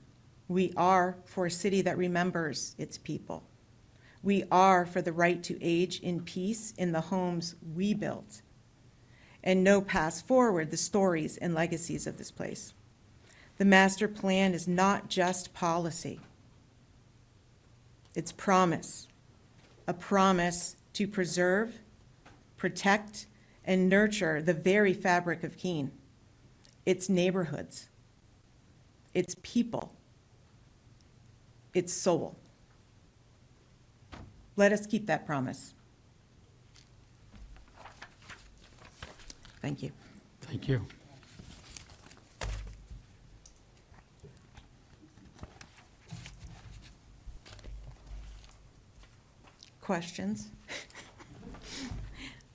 We are for a city that remembers its people. We are for the right to age in peace in the homes we built, and know pass forward the stories and legacies of this place. The master plan is not just policy. It's promise, a promise to preserve, protect, and nurture the very fabric of Keene, its neighborhoods, its people, its soul. Let us keep that promise. Thank you. Thank you. Questions?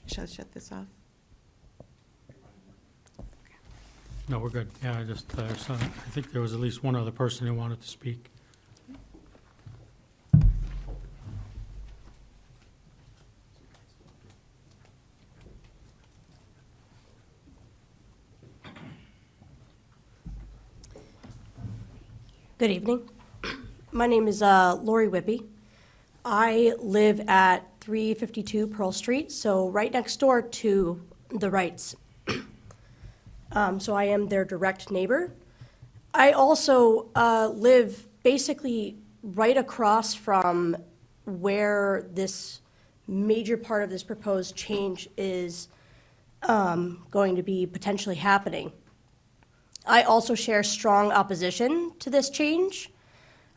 Shall I shut this off? No, we're good. Yeah, I think there was at least one other person who wanted to speak. Good evening. My name is Lori Whippy. I live at 352 Pearl Street, so right next door to the Wrights. So I am their direct neighbor. I also live basically right across from where this major part of this proposed change is going to be potentially happening. I also share strong opposition to this change.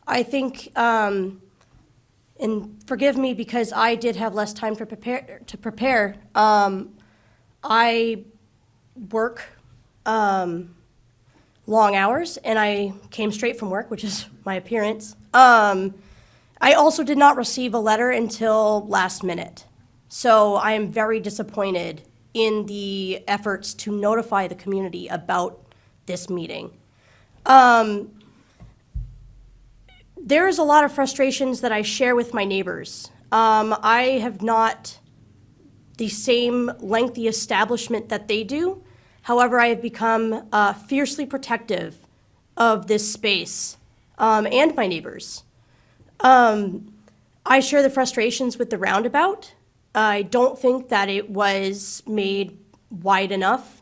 I think, and forgive me because I did have less time to prepare. I work long hours, and I came straight from work, which is my appearance. I also did not receive a letter until last minute. So I am very disappointed in the efforts to notify the community about this meeting. There is a lot of frustrations that I share with my neighbors. I have not the same lengthy establishment that they do. However, I have become fiercely protective of this space and my neighbors. I share the frustrations with the roundabout. I don't think that it was made wide enough.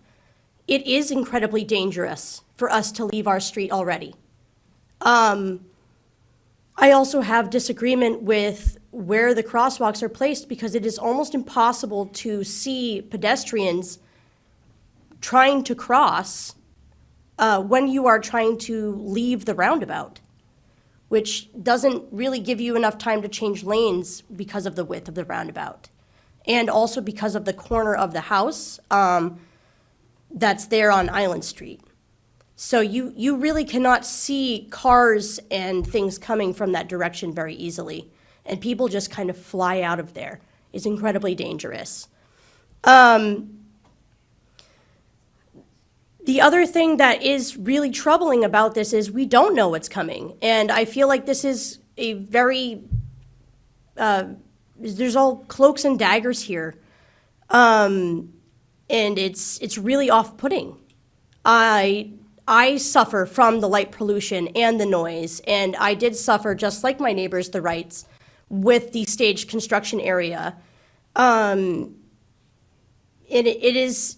It is incredibly dangerous for us to leave our street already. I also have disagreement with where the crosswalks are placed because it is almost impossible to see pedestrians trying to cross when you are trying to leave the roundabout, which doesn't really give you enough time to change lanes because of the width of the roundabout, and also because of the corner of the house that's there on Island Street. So you really cannot see cars and things coming from that direction very easily, and people just kind of fly out of there. It's incredibly dangerous. The other thing that is really troubling about this is we don't know what's coming, and I feel like this is a very there's all cloaks and daggers here. And it's really off-putting. I suffer from the light pollution and the noise, and I did suffer, just like my neighbors, the rights with the staged construction area. It is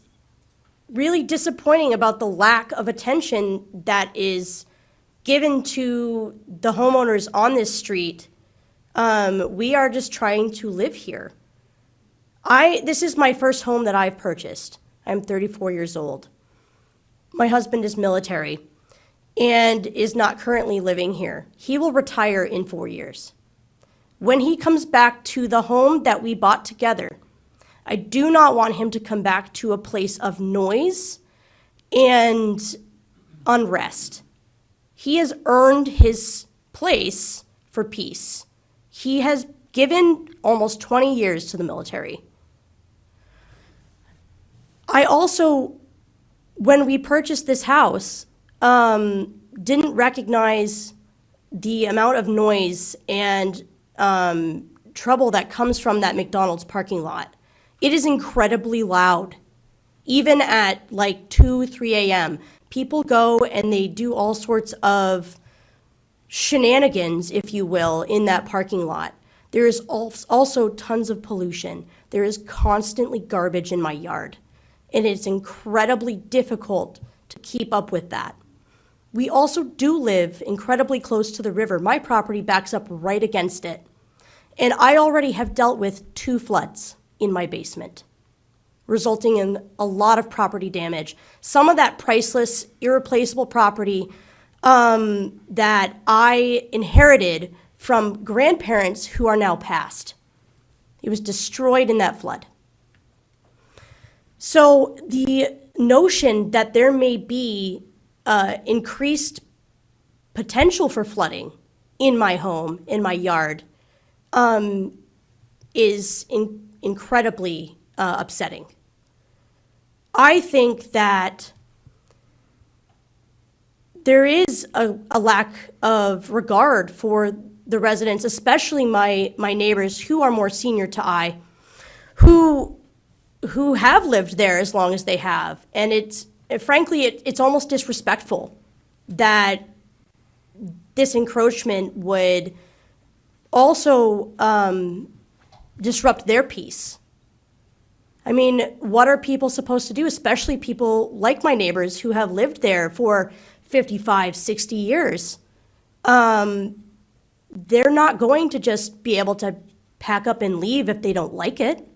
really disappointing about the lack of attention that is given to the homeowners on this street. We are just trying to live here. This is my first home that I've purchased. I'm 34 years old. My husband is military and is not currently living here. He will retire in 4 years. When he comes back to the home that we bought together, I do not want him to come back to a place of noise and unrest. He has earned his place for peace. He has given almost 20 years to the military. I also, when we purchased this house, didn't recognize the amount of noise and trouble that comes from that McDonald's parking lot. It is incredibly loud. Even at like 2, 3 a.m., people go and they do all sorts of shenanigans, if you will, in that parking lot. There is also tons of pollution. There is constantly garbage in my yard, and it's incredibly difficult to keep up with that. We also do live incredibly close to the river. My property backs up right against it, and I already have dealt with 2 floods in my basement, resulting in a lot of property damage. Some of that priceless, irreplaceable property that I inherited from grandparents who are now passed. It was destroyed in that flood. So the notion that there may be increased potential for flooding in my home, in my yard, is incredibly upsetting. I think that there is a lack of regard for the residents, especially my neighbors who are more senior to I, who have lived there as long as they have. And frankly, it's almost disrespectful that this encroachment would also disrupt their peace. I mean, what are people supposed to do, especially people like my neighbors who have lived there for 55, 60 years? They're not going to just be able to pack up and leave if they don't like it.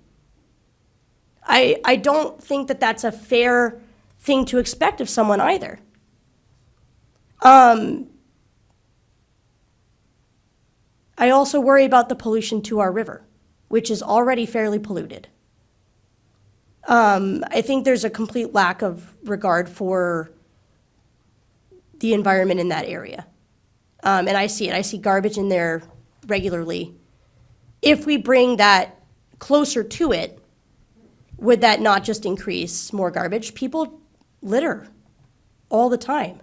I don't think that that's a fair thing to expect of someone either. I also worry about the pollution to our river, which is already fairly polluted. I think there's a complete lack of regard for the environment in that area. And I see it. I see garbage in there regularly. If we bring that closer to it, would that not just increase more garbage? People litter all the time.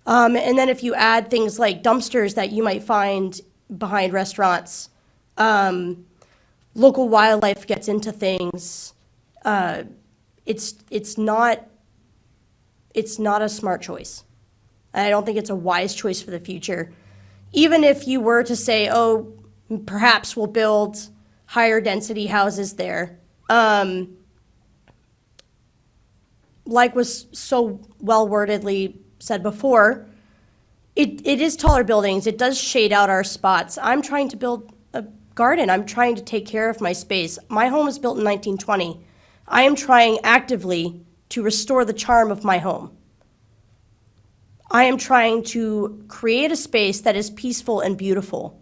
And then if you add things like dumpsters that you might find behind restaurants, local wildlife gets into things. It's not a smart choice. And I don't think it's a wise choice for the future. Even if you were to say, oh, perhaps we'll build higher density houses there. Like was so well wordedly said before, it is taller buildings. It does shade out our spots. I'm trying to build a garden. I'm trying to take care of my space. My home was built in 1920. I am trying actively to restore the charm of my home. I am trying to create a space that is peaceful and beautiful.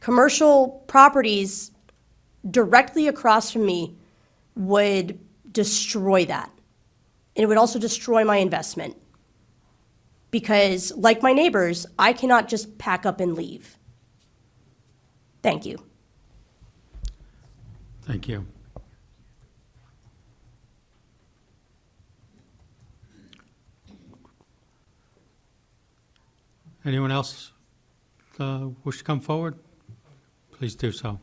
Commercial properties directly across from me would destroy that. And it would also destroy my investment. Because, like my neighbors, I cannot just pack up and leave. Thank you. Thank you. Anyone else wish to come forward? Please do so.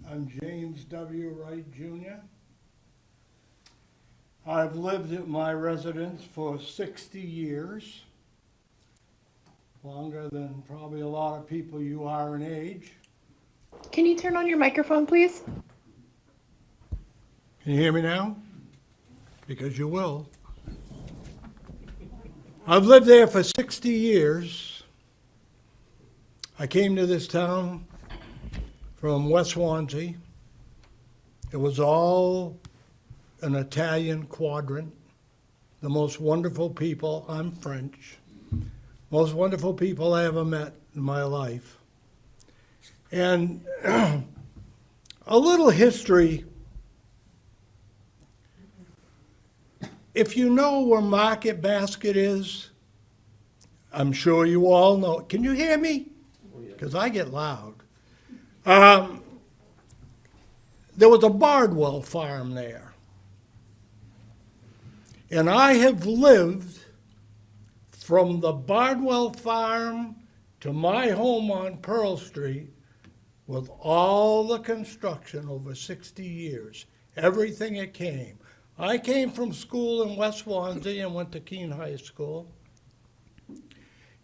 I'm James W. Wright Jr. I've lived at my residence for 60 years, longer than probably a lot of people you are in age. Can you turn on your microphone, please? Can you hear me now? Because you will. I've lived there for 60 years. I came to this town from West Swansea. It was all an Italian quadrant. The most wonderful people, I'm French, most wonderful people I ever met in my life. And a little history. If you know where Market Basket is, I'm sure you all know. Can you hear me? Because I get loud. There was a Bardwell farm there. And I have lived from the Bardwell farm to my home on Pearl Street with all the construction over 60 years, everything that came. I came from school in West Swansea and went to Keene High School.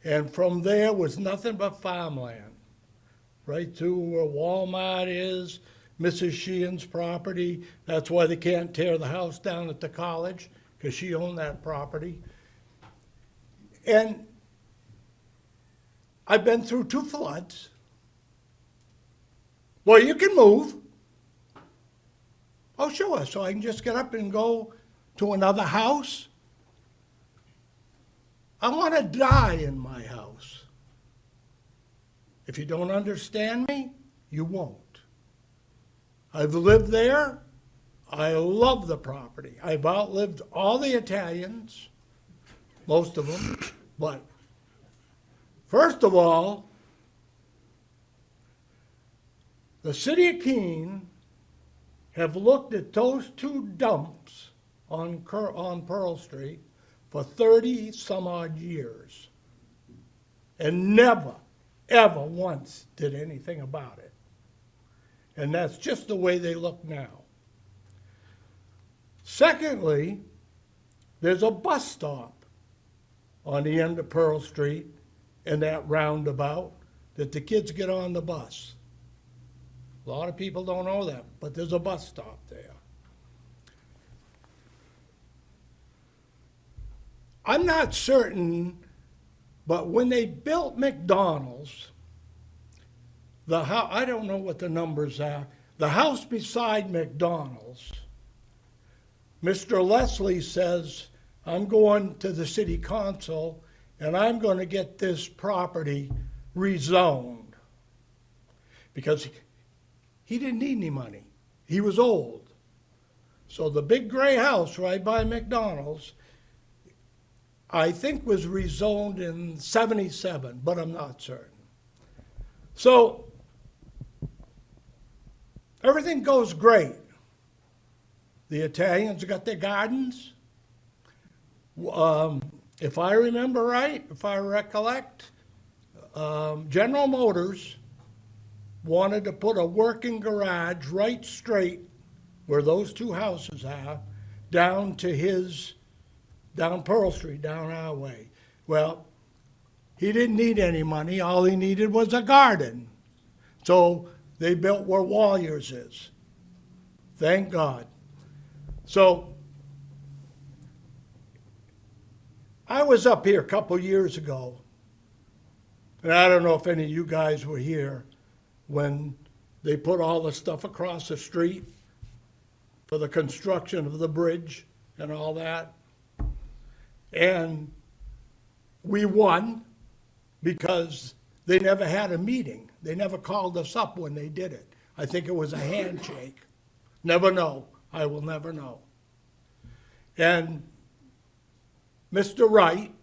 And from there was nothing but farmland, right to where Walmart is, Mrs. Sheehan's property. That's why they can't tear the house down at the college, because she owned that property. And I've been through 2 floods. Well, you can move. Oh, sure, so I can just get up and go to another house. I want to die in my house. If you don't understand me, you won't. I've lived there. I love the property. I've outlived all the Italians, most of them. But first of all, the city of Keene have looked at those 2 dumps on Pearl Street for 30 some odd years and never, ever once did anything about it. And that's just the way they look now. Secondly, there's a bus stop on the end of Pearl Street in that roundabout that the kids get on the bus. A lot of people don't know that, but there's a bus stop there. I'm not certain, but when they built McDonald's, I don't know what the numbers are, the house beside McDonald's, Mr. Leslie says, I'm going to the city council and I'm going to get this property rezoned. Because he didn't need any money. He was old. So the big gray house right by McDonald's, I think was rezoned in '77, but I'm not certain. So everything goes great. The Italians got their gardens. If I remember right, if I recollect, General Motors wanted to put a working garage right straight where those 2 houses are, down Pearl Street, down our way. Well, he didn't need any money. All he needed was a garden. So they built where Walliers is. Thank God. So I was up here a couple years ago, and I don't know if any of you guys were here when they put all the stuff across the street for the construction of the bridge and all that. And we won because they never had a meeting. They never called us up when they did it. I think it was a handshake. Never know. I will never know. And Mr. Wright,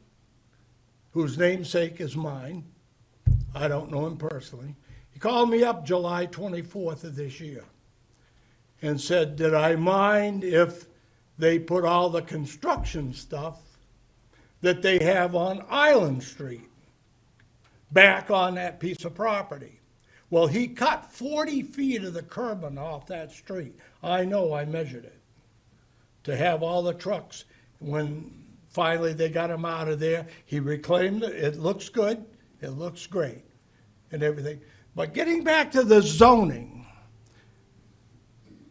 whose namesake is mine, I don't know him personally, he called me up July 24th of this year and said, did I mind if they put all the construction stuff that they have on Island Street back on that piece of property? Well, he cut 40 feet of the curbing off that street. I know, I measured it, to have all the trucks. When finally they got him out of there, he reclaimed it. It looks good, it looks great, and everything. But getting back to the zoning,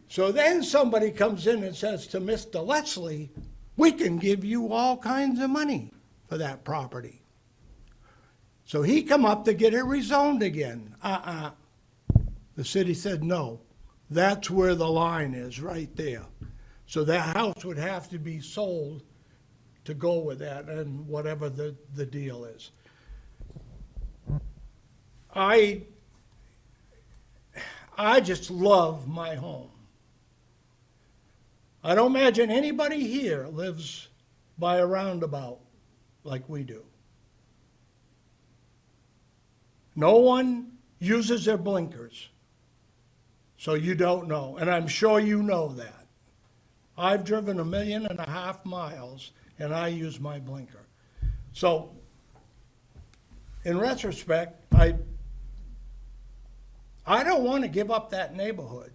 so then somebody comes in and says to Mr. Leslie, we can give you all kinds of money for that property. So he come up to get it rezoned again. The city said, no, that's where the line is, right there. So that house would have to be sold to go with that and whatever the deal is. I just love my home. I don't imagine anybody here lives by a roundabout like we do. No one uses their blinkers, so you don't know, and I'm sure you know that. I've driven 1.5 million miles, and I use my blinker. So, in retrospect, I don't want to give up that neighborhood.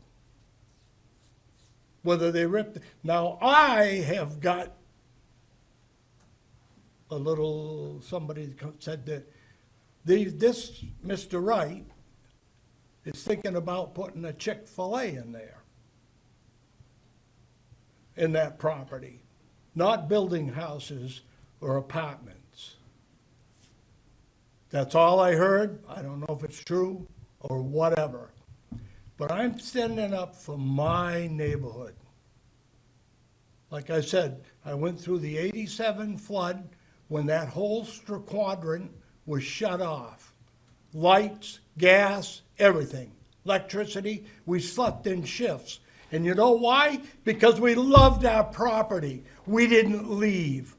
Whether they ripped, now I have got a little, somebody said that this Mr. Wright is thinking about putting a Chick-fil-A in there, in that property, not building houses or apartments. That's all I heard. I don't know if it's true or whatever. But I'm standing up for my neighborhood. Like I said, I went through the '87 flood when that whole quadrant was shut off. Lights, gas, everything. Electricity, we slept in shifts. And you know why? Because we loved our property. We didn't leave.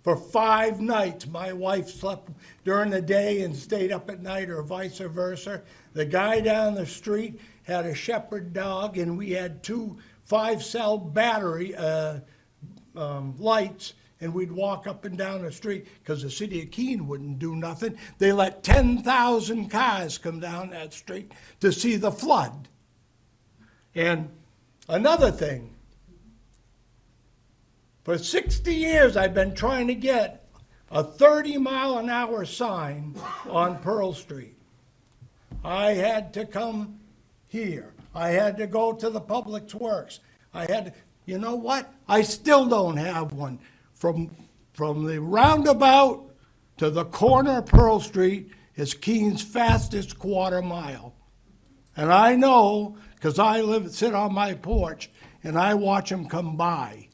For 5 nights, my wife slept during the day and stayed up at night, or vice versa. The guy down the street had a shepherd dog, and we had 2 5-cell battery lights, and we'd walk up and down the street because the city of Keene wouldn't do nothing. They let 10,000 cars come down that street to see the flood. And another thing, for 60 years I've been trying to get a 30-mile-an-hour sign on Pearl Street. I had to come here. I had to go to the Public Works. I had to, you know what? I still don't have one. From the roundabout to the corner of Pearl Street is Keene's fastest quarter mile. And I know, because I sit on my porch, and I watch them come by.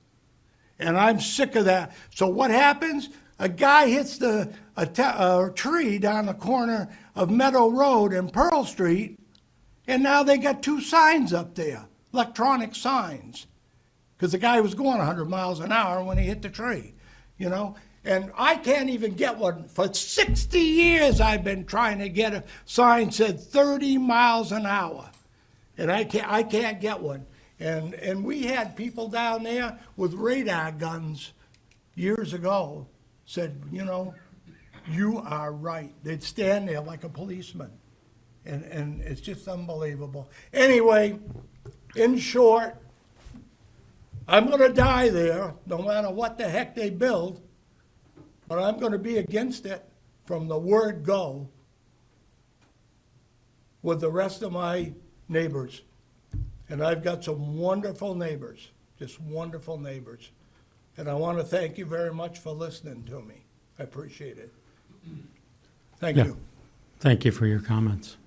And I'm sick of that. So what happens? A guy hits a tree down the corner of Meadow Road and Pearl Street, and now they got 2 signs up there, electronic signs, because the guy was going 100 miles an hour when he hit the tree, you know? And I can't even get one. For 60 years I've been trying to get a sign said 30 miles an hour, and I can't get one. And we had people down there with radar guns years ago said, you know, you are right. They'd stand there like a policeman. And it's just unbelievable. Anyway, in short, I'm going to die there no matter what the heck they build, but I'm going to be against it from the word go with the rest of my neighbors. And I've got some wonderful neighbors, just wonderful neighbors. And I want to thank you very much for listening to me. I appreciate it. Thank Yeah. you. Thank you for your comments.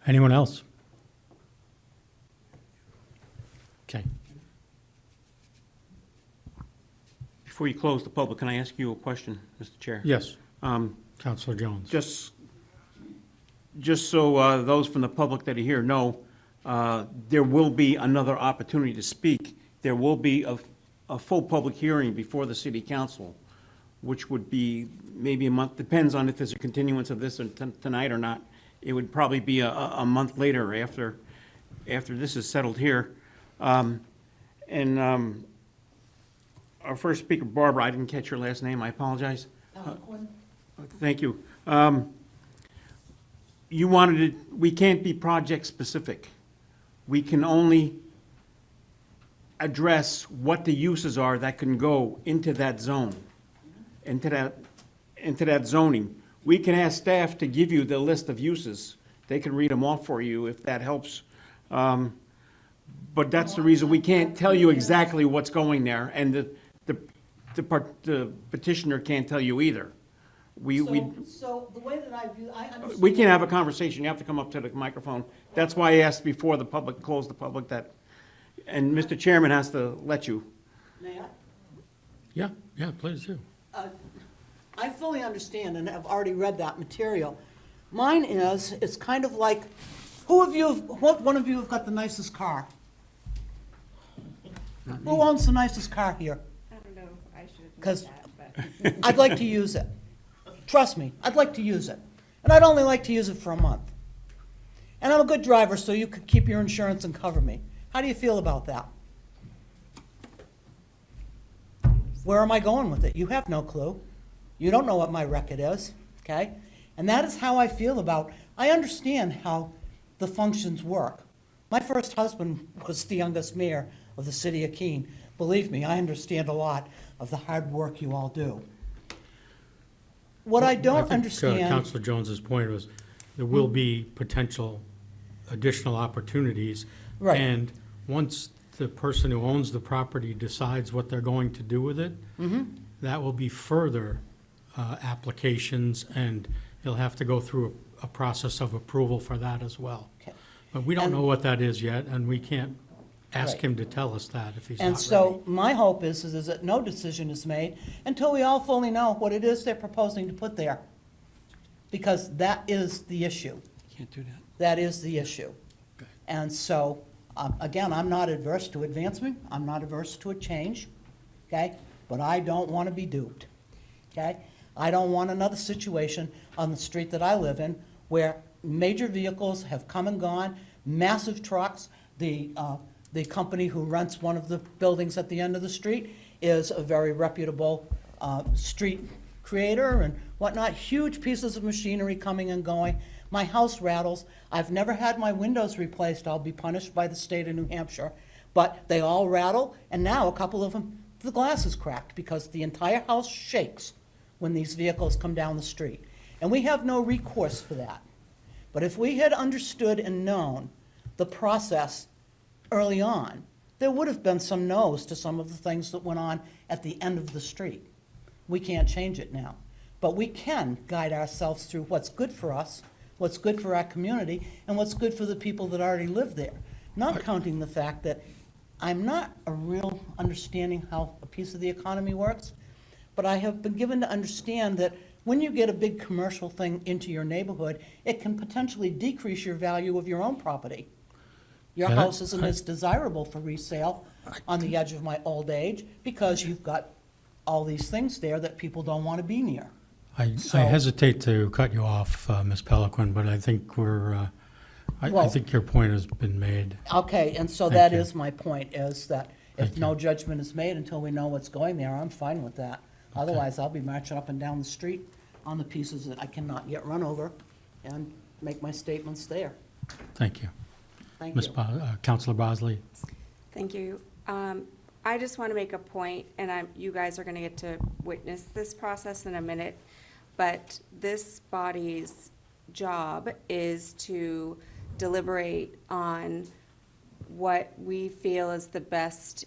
Anyone else? Okay. Before you close the public, can I ask you a question, Mr. Chair? Yes, Counselor Jones. Just so those from the public that are here know, there will be another opportunity to speak. There will be a full public hearing before the city council, which would be maybe a month, depends on if there's a continuance of this tonight or not. It would probably be a month later after this is settled here. Our first speaker, Barbara, I didn't catch your last name, I apologize. Thank you. You wanted it, we can't be project specific. We can only address what the uses are that can go into that zone, into that zoning. We can ask staff to give you the list of uses. They can read them off for you if that helps. But that's the reason we can't tell you exactly what's going there, and the petitioner can't tell you either. So the way that I view, I understand. We can't have a conversation, you have to come up to the microphone. That's why I asked before the public, close the public, that, and Mr. Chairman has to let you. May I? Yeah, please do. I fully understand and have already read that material. Mine is, it's kind of like, what one of you have got the nicest car? Who owns the nicest car here? I don't know if I should Because that, but. I'd like to use it. Trust me, I'd like to use it. And I'd only like to use it for a month. And I'm a good driver, so you could keep your insurance and cover me. How do you feel about that? Where am I going with it? You have no clue. You don't know what my record is, okay? And that is how I feel about, I understand how the functions work. My first husband was the youngest mayor of the city of Keene. Believe me, I understand a lot of the hard work you all do. What I don't understand. Councilor Jones's point was, there will be potential additional opportunities. Right. And once the person who owns the property decides what they're going to do with it, that will be further applications, and he'll have to go through a process of approval for that as well. Okay. But we don't And- know what that is yet, and we can't ask Right. him to tell us that if he's not And ready. so my hope is that no decision is made until we all fully know what it is they're proposing to put there. Because that is the issue. Can't do that. That is the issue. Okay. And so, again, I'm not adverse to advancement. I'm not averse to a change, okay? But I don't want to be duped, okay? I don't want another situation on the street that I live in where major vehicles have come and gone, massive trucks. The company who rents one of the buildings at the end of the street is a very reputable street creator and whatnot. Huge pieces of machinery coming and going. My house rattles. I've never had my windows replaced. I'll be punished by the state of New Hampshire. But they all rattle, and now a couple of them, the glass is cracked because the entire house shakes when these vehicles come down the street. And we have no recourse for that. But if we had understood and known the process early on, there would have been some no's to some of the things that went on at the end of the street. We can't change it now. But we can guide ourselves through what's good for us, what's good for our community, and what's good for the people that already live there. Not counting the fact that I'm not a real understanding how a piece of the economy works, but I have been given to understand that when you get a big commercial thing into your neighborhood, it can potentially decrease your value of your own property. Your Yeah, that- house isn't as desirable for resale on the edge of my old age because you've got all these things there that people don't want to be near. I So- hesitate to cut you off, Ms. Peliquin, but I think I Well- think your point has been made. Okay, and so Thank that you. is my point, is that if Thank no judgment is made until we know what's going there, I'm fine with that. Otherwise, I'll be marching up and down the street on the pieces that I cannot get run over and make my statements there. Thank you. Thank Ms. you. Councilor Bosley? Thank you. I just want to make a point, and you guys are going to get to witness this process in a minute, but this body's job is to deliberate on what we feel is the best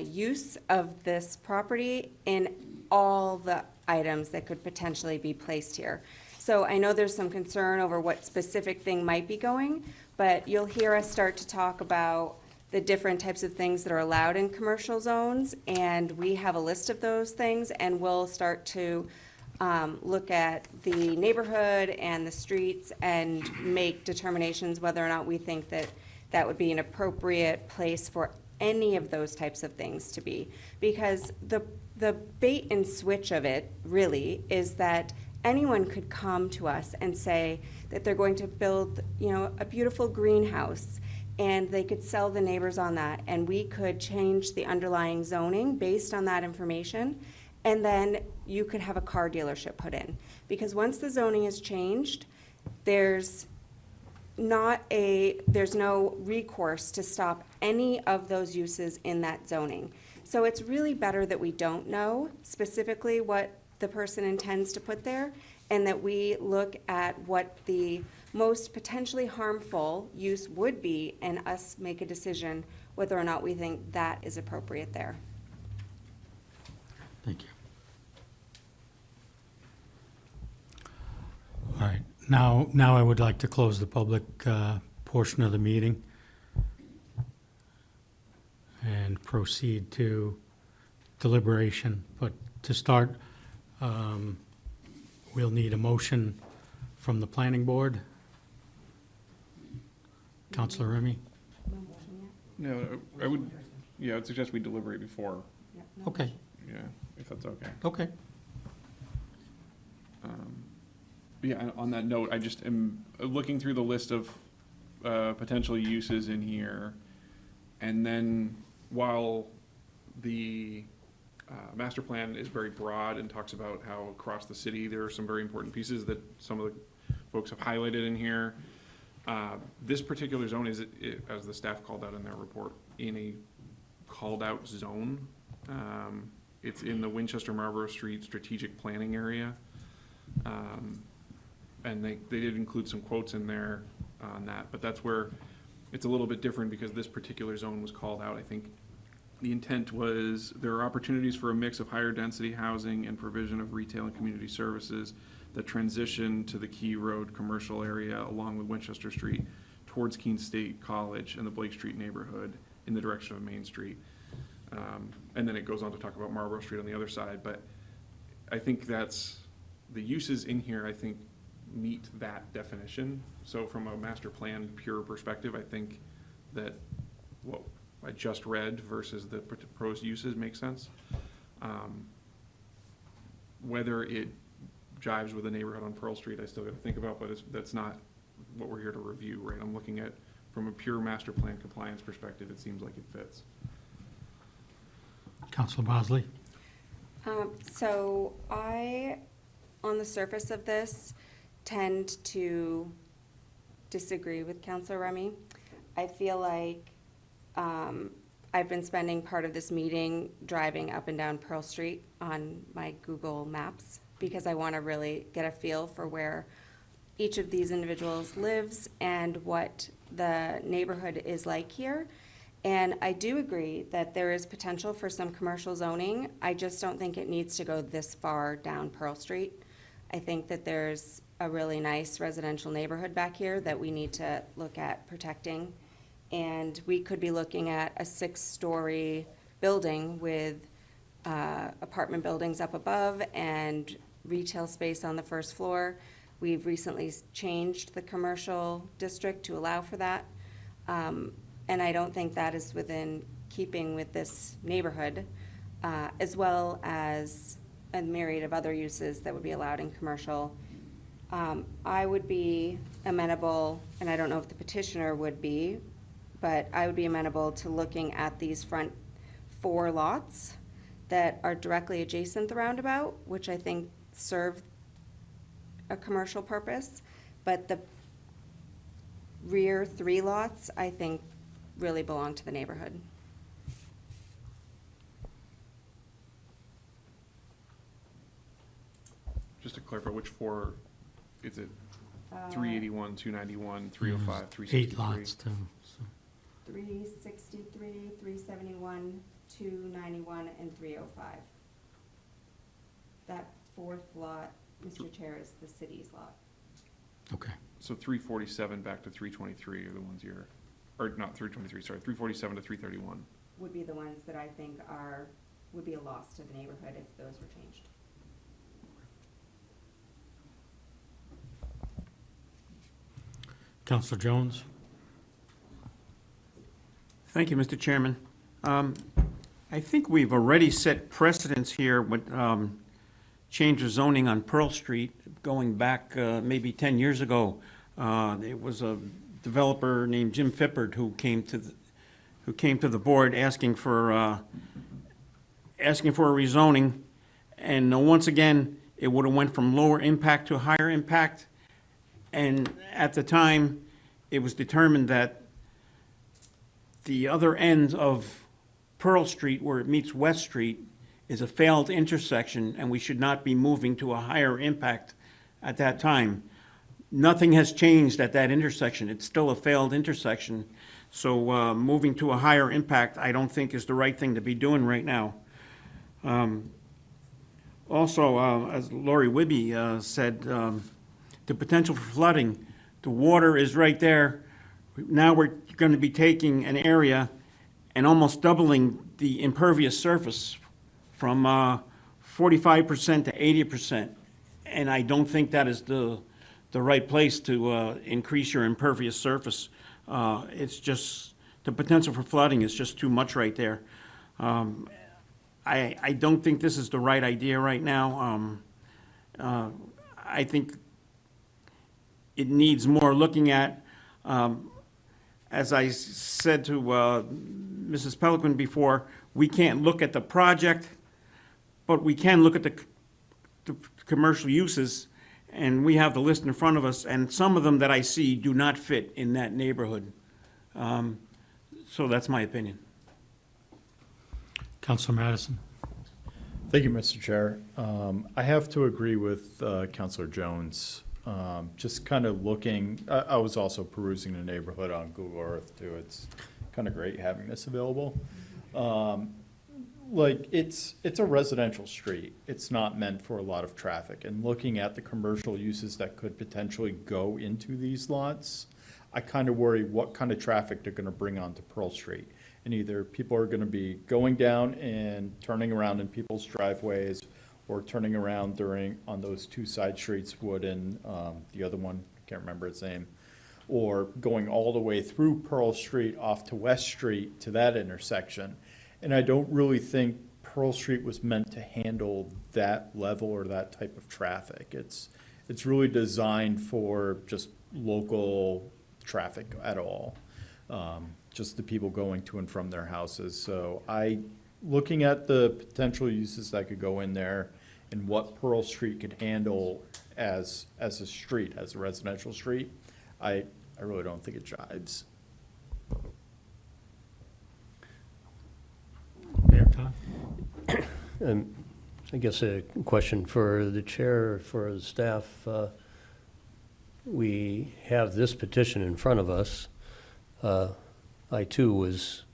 use of this property in all the items that could potentially be placed here. So I know there's some concern over what specific thing might be going, but you'll hear us start to talk about the different types of things that are allowed in commercial zones, and we have a list of those things, and we'll start to look at the neighborhood and the streets and make determinations whether or not we think that that would be an appropriate place for any of those types of things to be. Because the bait and switch of it really is that anyone could come to us and say that they're going to build, a beautiful greenhouse, and they could sell the neighbors on that, and we could change the underlying zoning based on that information, and then you could have a car dealership put in. Because once the zoning is changed, there's no recourse to stop any of those uses in that zoning. So it's really better that we don't know specifically what the person intends to put there, and that we look at what the most potentially harmful use would be, and us make a decision whether or not we think that is appropriate there. Thank you. All right, now I would like to close the public portion of the meeting and proceed to deliberation. But to start, we'll need a motion from the planning board. Counselor Remy? No, I would suggest we deliberate before, Okay, yeah, if that's okay. okay. Yeah, and on that note, I just am looking through the list of potential uses in here, and then while the master plan is very broad and talks about how across the city there are some very important pieces that some of the folks have highlighted in here, this particular zone is, as the staff called out in their report, in a called-out zone. It's in the Winchester Marlborough Street strategic planning area. And they did include some quotes in there on that, but that's where it's a little bit different because this particular zone was called out. I think the intent was there are opportunities for a mix of higher density housing and provision of retail and community services that transition to the Key Road commercial area along with Winchester Street towards Keene State College and the Blake Street neighborhood in the direction of Main Street. And then it goes on to talk about Marlborough Street on the other side, but I think that's, the uses in here, I think, meet that definition. So from a master plan pure perspective, I think that what I just read versus the proposed uses makes sense. Whether it jives with the neighborhood on Pearl Street, I still got to think about, but that's not what we're here to review, right? I'm looking at, from a pure master plan compliance perspective, it seems like it fits. Counselor Bosley? So I, on the surface of this, tend to disagree with Councilor Remy. I feel like I've been spending part of this meeting driving up and down Pearl Street on my Google Maps because I want to really get a feel for where each of these individuals lives and what the neighborhood is like here. And I do agree that there is potential for some commercial zoning. I just don't think it needs to go this far down Pearl Street. I think that there's a really nice residential neighborhood back here that we need to look at protecting. And we could be looking at a 6-story building with apartment buildings up above and retail space on the first floor. We've recently changed the commercial district to allow for that. And I don't think that is within keeping with this neighborhood, as well as a myriad of other uses that would be allowed in commercial. I would be amenable, and I don't know if the petitioner would be, but I would be amenable to looking at these front 4 lots that are directly adjacent to the roundabout, which I think serve a commercial purpose, but the rear 3 lots, I think, really belong to the neighborhood. Just to clarify, which 4, is it 381, 291, 305, 363? 8 lots too, so. 363, 371, 291, and 305. That 4th lot, Mr. Chair, is the city's lot. Okay, So 347 back to 323 are the ones you're, or not 323, sorry, 347 to 331. Would be the ones that I think would be a loss to the neighborhood if those were changed. Counselor Jones? Thank you, Mr. Chairman. I think we've already set precedents here with change of zoning on Pearl Street going back maybe 10 years ago. It was a developer named Jim Fippard who came to the board asking for a rezoning. And once again, it would have went from lower impact to higher impact. And at the time, it was determined that the other end of Pearl Street, where it meets West Street, is a failed intersection, and we should not be moving to a higher impact at that time. Nothing has changed at that intersection. It's still a failed intersection. So moving to a higher impact, I don't think is the right thing to be doing right now. Also, as Lori Whibby said, the potential for flooding, the water is right there. Now we're going to be taking an area and almost doubling the impervious surface from 45% to 80%. And I don't think that is the right place to increase your impervious surface. It's just, the potential for flooding is just too much right there. I don't think this is the right idea right now. I think it needs more looking at. As I said to Mrs. Pelican before, we can't look at the project, but we can look at the commercial uses, and we have the list in front of us, and some of them that I see do not fit in that neighborhood. So that's my opinion. Councilor Madison. Thank you, Mr. Chair. I have to agree with Councilor Jones. Just kind of looking, I was also perusing the neighborhood on Google Earth too. It's kind of great having this available. Like it's a residential street. It's not meant for a lot of traffic. And looking at the commercial uses that could potentially go into these lots, I kind of worry what kind of traffic they're going to bring onto Pearl Street. And either people are going to be going down and turning around in people's driveways, or turning around on those two side streets, Wood and the other one, can't remember its name, or going all the way through Pearl Street off to West Street to that intersection. And I don't really think Pearl Street was meant to handle that level or that type of traffic. It's really designed for just local traffic at all, just the people going to and from their houses. So looking at the potential uses that could go in there and what Pearl Street could handle as a street, as a residential street, I really don't think it jives. Mayor Todd. I guess a question for the chair, for the staff. We have this petition in front of us. I too was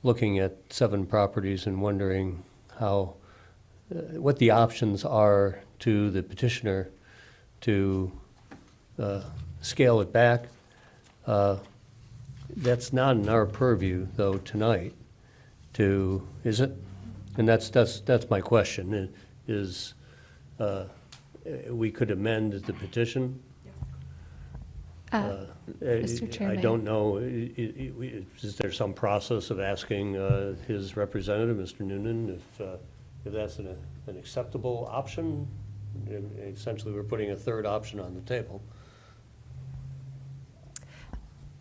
looking at 7 properties and wondering what the options are to the petitioner to scale it back. That's not in our purview, though, tonight. Is it? And that's my question. Is we could amend the petition? Mr. Chair, I may I? don't know. Is there some process of asking his representative, Mr. Noonan, if that's an acceptable option? Essentially, we're putting a third option on the table.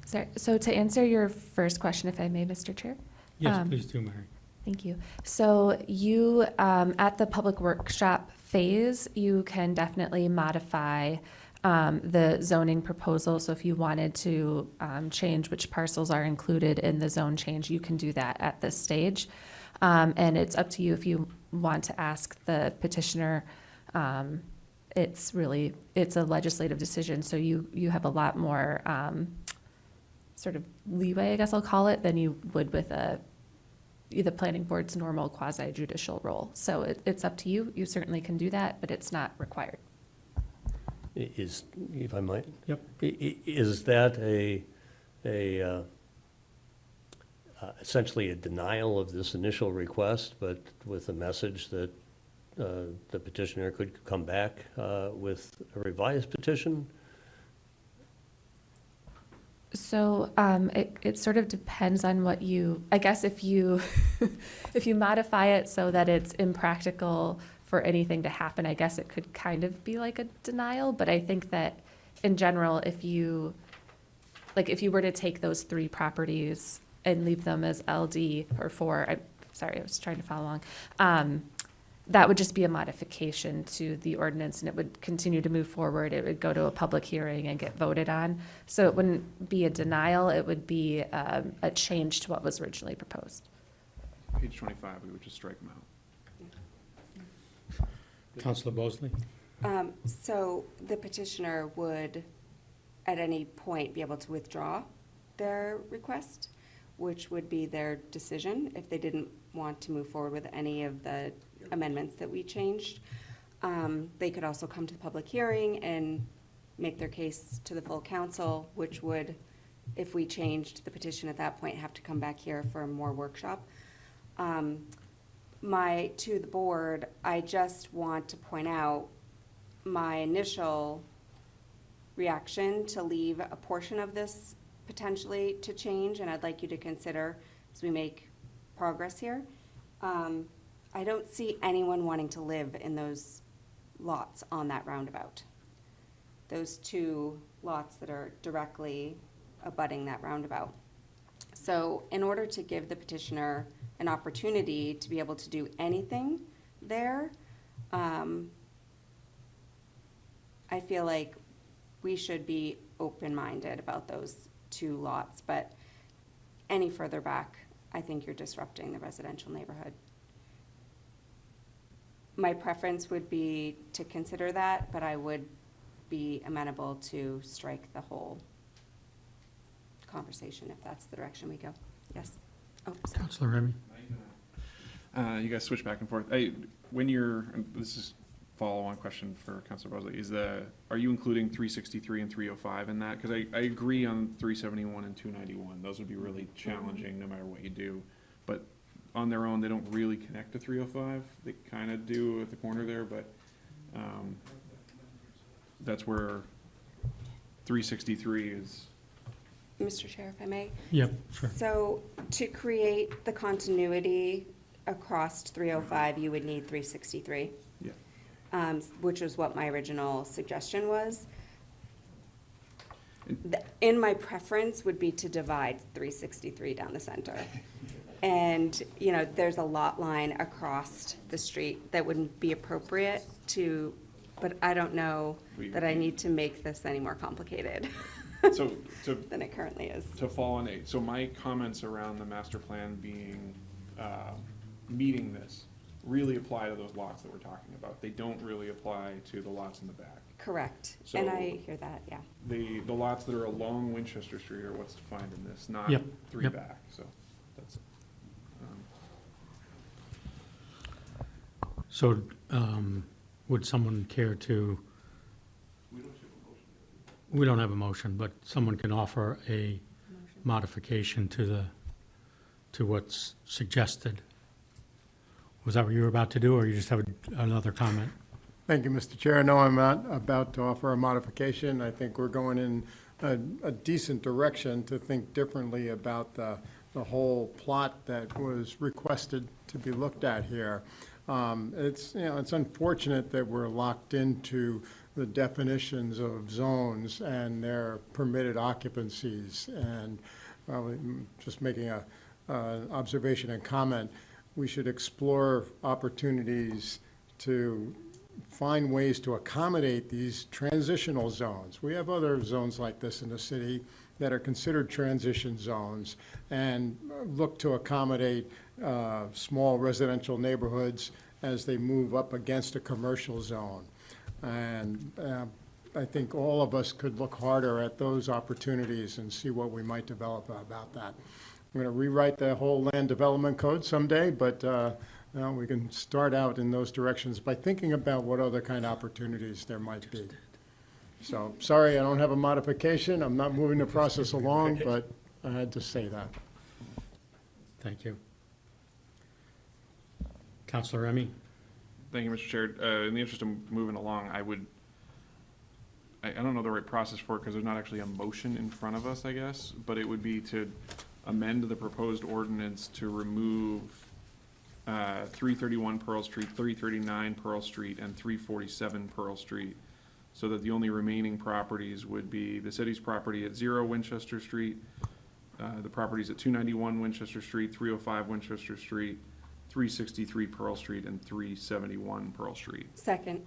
Sorry, so to answer your first question, if I may, Mr. Chair? Yes, please do, Mary. Thank you. So you, at the public workshop phase, you can definitely modify the zoning proposal. So if you wanted to change which parcels are included in the zone change, you can do that at this stage. And it's up to you if you want to ask the petitioner. It's a legislative decision, so you have a lot more sort of leeway, I guess I'll call it, than you would with the planning board's normal quasi-judicial role. So it's up to you. You certainly can do that, but it's not required. If I might? Yep. Is that essentially a denial of this initial request, but with a message that the petitioner could come back with a revised petition? So it sort of depends on what you, I guess if you, if you modify it so that it's impractical for anything to happen, I guess it could kind of be like a denial. But I think that in general, if you were to take those 3 properties and leave them as LD or 4, sorry, I was trying to follow along. That would just be a modification to the ordinance, and it would continue to move forward. It would go to a public hearing and get voted on. So it wouldn't be a denial, it would be a change to what was originally proposed. Page 25, we would just strike them out. Counselor Mosley? So the petitioner would, at any point, be able to withdraw their request, which would be their decision if they didn't want to move forward with any of the amendments that we changed. They could also come to the public hearing and make their case to the full council, which would, if we changed the petition at that point, have to come back here for more workshop. To the board, I just want to point out my initial reaction to leave a portion of this potentially to change, and I'd like you to consider as we make progress here. I don't see anyone wanting to live in those lots on that roundabout. Those 2 lots that are directly abutting that roundabout. So in order to give the petitioner an opportunity to be able to do anything there, I feel like we should be open-minded about those 2 lots, but any further back, I think you're disrupting the residential neighborhood. My preference would be to consider that, but I would be amenable to strike the whole conversation if that's the direction we go. Yes? Oh, sorry. Counselor Remy? You guys switch back and forth. When and this is follow-on question for Councilor Bosley, are you including 363 and 305 in that? Because I agree on 371 and 291. Those would be really challenging no matter what you do. But on their own, they don't really connect to 305. They kind of do at the corner there, but that's where 363 is. Mr. Chair, if I may? Yep, sure. So to create the continuity across 305, you would need 363. Yeah. Which was what my original suggestion was. In my preference would be to divide 363 down the center. And, there's a lot line across the street that wouldn't be appropriate to, but I don't know that I need to make this any more complicated So than it currently is. to fall on so my comments around the master plan being, meeting this really apply to those lots that we're talking about. They don't really apply to the lots in the back. Correct. So- And I hear that, yeah. The lots that are along Winchester Street are what's defined in this, not Yep, 3 yep. back, so that's it. So would someone care to? We don't have a motion, but someone can offer a modification to what's suggested. Was that what you were about to do, or you just have another comment? Thank you, Mr. Chair. No, I'm not about to offer a modification. I think we're going in a decent direction to think differently about the whole plot that was requested to be looked at here. It's unfortunate that we're locked into the definitions of zones and their permitted occupancies. And probably just making an observation and comment, we should explore opportunities to find ways to accommodate these transitional zones. We have other zones like this in the city that are considered transition zones and look to accommodate small residential neighborhoods as they move up against a commercial zone. And I think all of us could look harder at those opportunities and see what we might develop about that. I'm going to rewrite the whole land development code someday, but we can start out in those directions by thinking about what other kind of opportunities there might be. So, sorry, I don't have a modification. I'm not moving the process along, but I had to say that. Thank you. Counselor Remy? Thank you, Mr. Chair. In the interest of moving along, I I don't know the right process for it because there's not actually a motion in front of us, I guess, but it would be to amend the proposed ordinance to remove 331 Pearl Street, 339 Pearl Street, and 347 Pearl Street, so that the only remaining properties would be the city's property at 0 Winchester Street, the properties at 291 Winchester Street, 305 Winchester Street, 363 Pearl Street, and 371 Pearl Street. Second.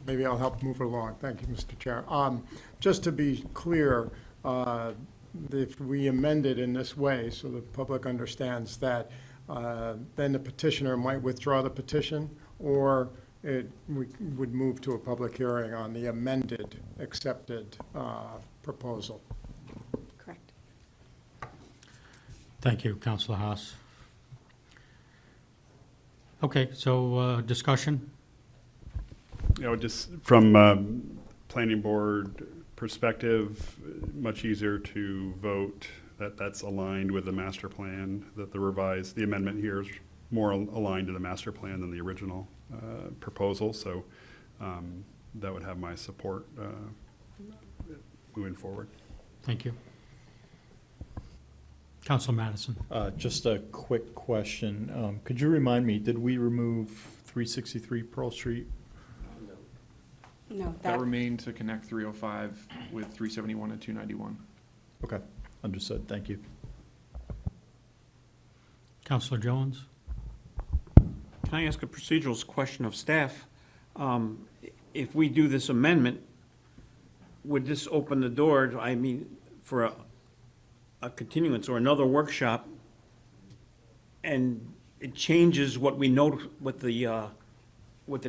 Maybe I'll help move it along. Thank you, Mr. Chair. Just to be clear, if we amend it in this way, so the public understands that, then the petitioner might withdraw the petition, or we would move to a public hearing on the amended, accepted proposal. Correct. Thank you, Councilor Haas. Okay, so discussion? You know, just from planning board perspective, much easier to vote that that's aligned with the master plan, that the amendment here is more aligned to the master plan than the original proposal, so that would have my support moving forward. Thank you. Councilor Madison. Just a quick question. Could you remind me, did we remove 363 Pearl Street? No, That remained to connect 305 with 371 and 291. Okay, understood. Thank you. Councilor Jones? Can I ask a procedural question of staff? If we do this amendment, would this open the door, I mean, for a continuance or another workshop, and it changes what we know, what the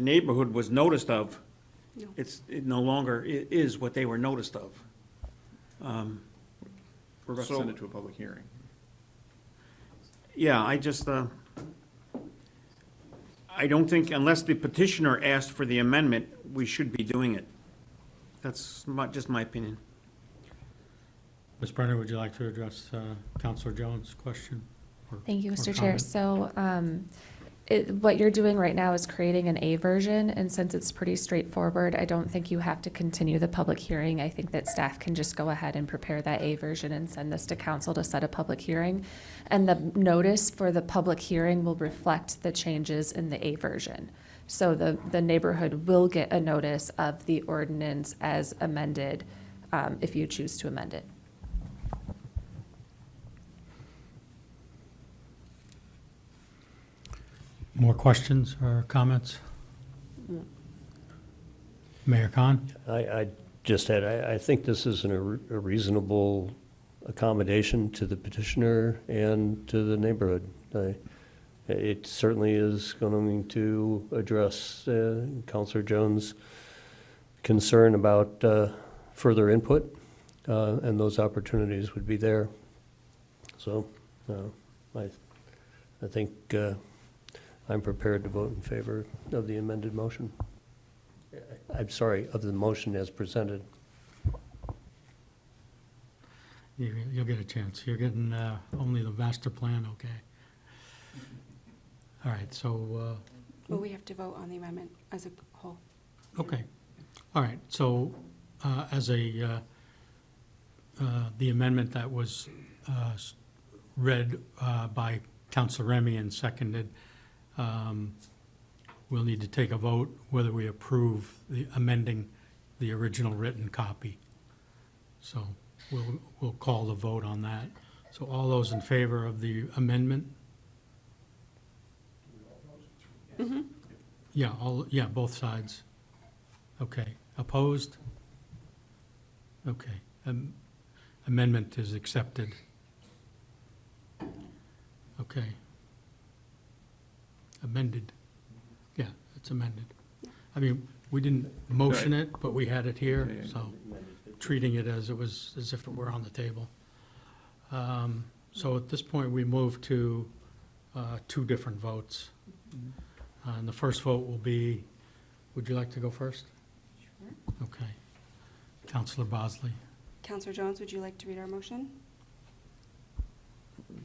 neighborhood was noticed of? No. It no longer is what they were noticed of. We're about to So- send it to a public hearing. Yeah, I just, I don't think, unless the petitioner asked for the amendment, we should be doing it. That's just my opinion. Ms. Brenner, would you like to address Councilor Jones' question? Thank you, or Mr. Chair. comment? So what you're doing right now is creating an A version, and since it's pretty straightforward, I don't think you have to continue the public hearing. I think that staff can just go ahead and prepare that A version and send this to council to set a public hearing. And the notice for the public hearing will reflect the changes in the A version. So the neighborhood will get a notice of the ordinance as amended, if you choose to amend it. More questions or comments? Mayor Khan? I just had, I think this is a reasonable accommodation to the petitioner and to the neighborhood. It certainly is going to address Counselor Jones' concern about further input, and those opportunities would be there. So I think I'm prepared to vote in favor of the amended motion. I'm sorry, of the motion as presented. You'll get a chance. You're getting only the master plan, okay? All right, so, Well, we have to vote on the amendment as a whole. okay. All right, so as the amendment that was read by Councilor Remy and seconded, we'll need to take a vote whether we approve the amending the original written copy. So we'll call the vote on that. So all those in favor of the amendment? Yeah, both sides. Okay, opposed? Okay, amendment is accepted. Okay. Amended. Yeah, it's amended. I mean, we didn't motion it, but we had it here, so treating it as if it were on the table. So at this point, we move to two different votes. And the first vote will be, would you like to go first? Sure. Okay. Councilor Bosley. Counselor Jones, would you like to read our motion?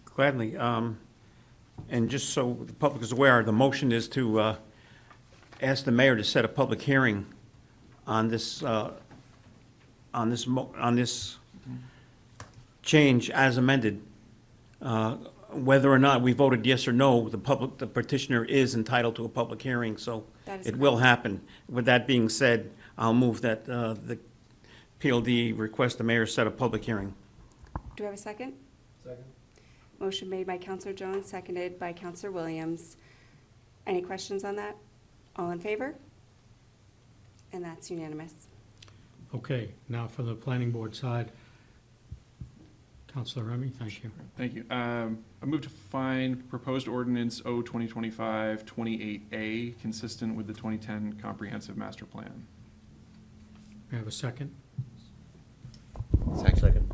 Gladly. And just so the public is aware, the motion is to ask the mayor to set a public hearing on this, on this change as amended. Whether or not we voted yes or no, the petitioner is entitled to a public hearing, so That is it will correct. happen. With that being said, I'll move that the PLD request the mayor set a public hearing. Do I have a second? Second. Motion made by Counselor Jones, seconded by Counselor Williams. Any questions on that? All in favor? And that's unanimous. Okay, now for the planning board side. Counselor Remy, thank you. Thank you. I move to find proposed ordinance O 2025-28A consistent with the 2010 Comprehensive Master Plan. May I have a second? Second.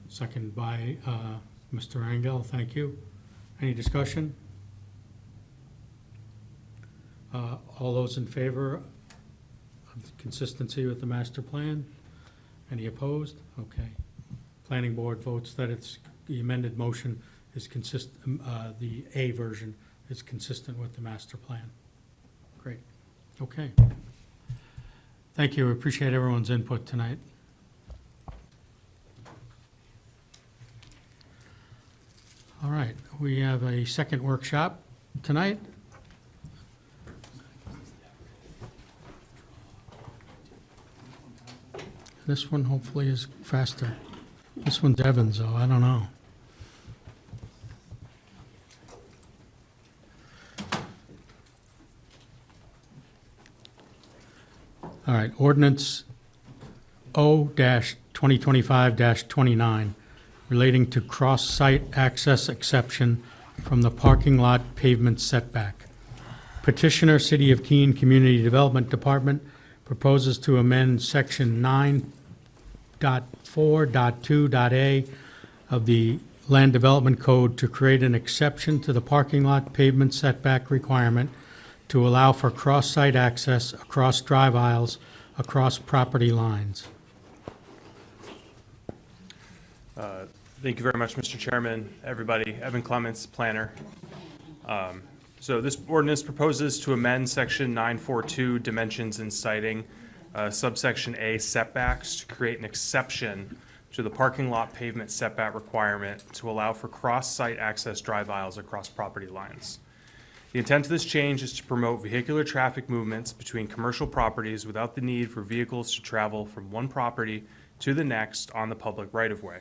Second by Mr. Angell, thank you. Any discussion? All those in favor of consistency with the master plan? Any opposed? Okay. Planning board votes that the amended motion is the A version is consistent with the master plan. Great. Okay. Thank you. We appreciate everyone's input tonight. All right, we have a second workshop tonight. This one hopefully is faster. This one's Evans, though, I don't know. All right, ordinance O-2025-29, relating to cross-site access exception from the parking lot pavement setback. Petitioner, City of Keene Community Development Department, proposes to amend section 9.4.2.a of the Land Development Code to create an exception to the parking lot pavement setback requirement to allow for cross-site access across drive aisles across property lines. Thank you very much, Mr. Chairman, everybody. Evan Clements, planner. So this ordinance proposes to amend section 942, dimensions and siting, subsection A, setbacks, to create an exception to the parking lot pavement setback requirement to allow for cross-site access drive aisles across property lines. The intent of this change is to promote vehicular traffic movements between commercial properties without the need for vehicles to travel from one property to the next on the public right-of-way.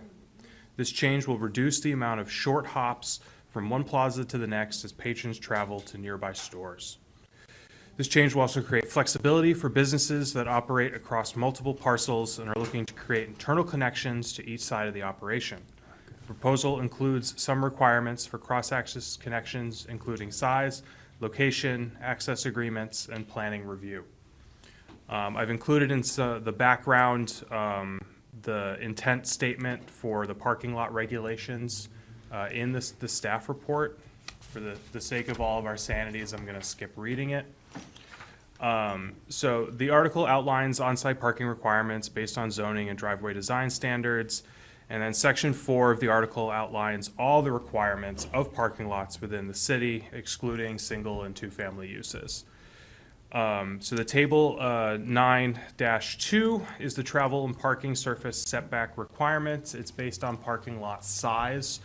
This change will reduce the amount of short hops from one plaza to the next as patrons travel to nearby stores. This change will also create flexibility for businesses that operate across multiple parcels and are looking to create internal connections to each side of the operation. The proposal includes some requirements for cross-access connections, including size, location, access agreements, and planning review. I've included in the background the intent statement for the parking lot regulations in the staff report. For the sake of all of our sanities, I'm going to skip reading it. So the article outlines on-site parking requirements based on zoning and driveway design standards. And then section 4 of the article outlines all the requirements of parking lots within the city, excluding single and two-family uses. So the table 9-2 is the travel and parking surface setback requirements. It's based on parking lot size.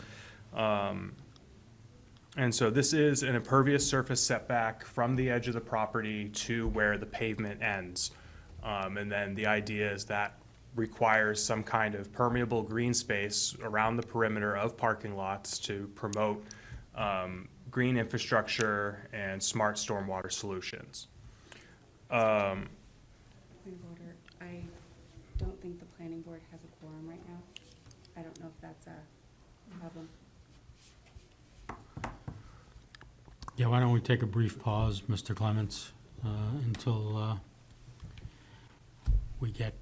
And so this is an impervious surface setback from the edge of the property to where the pavement ends. And then the idea is that requires some kind of permeable green space around the perimeter of parking lots to promote green infrastructure and smart stormwater solutions. Point of order, I don't think the planning board has a quorum right now. I don't know if that's a problem. Yeah, why don't we take a brief pause, Mr. Clements, until we get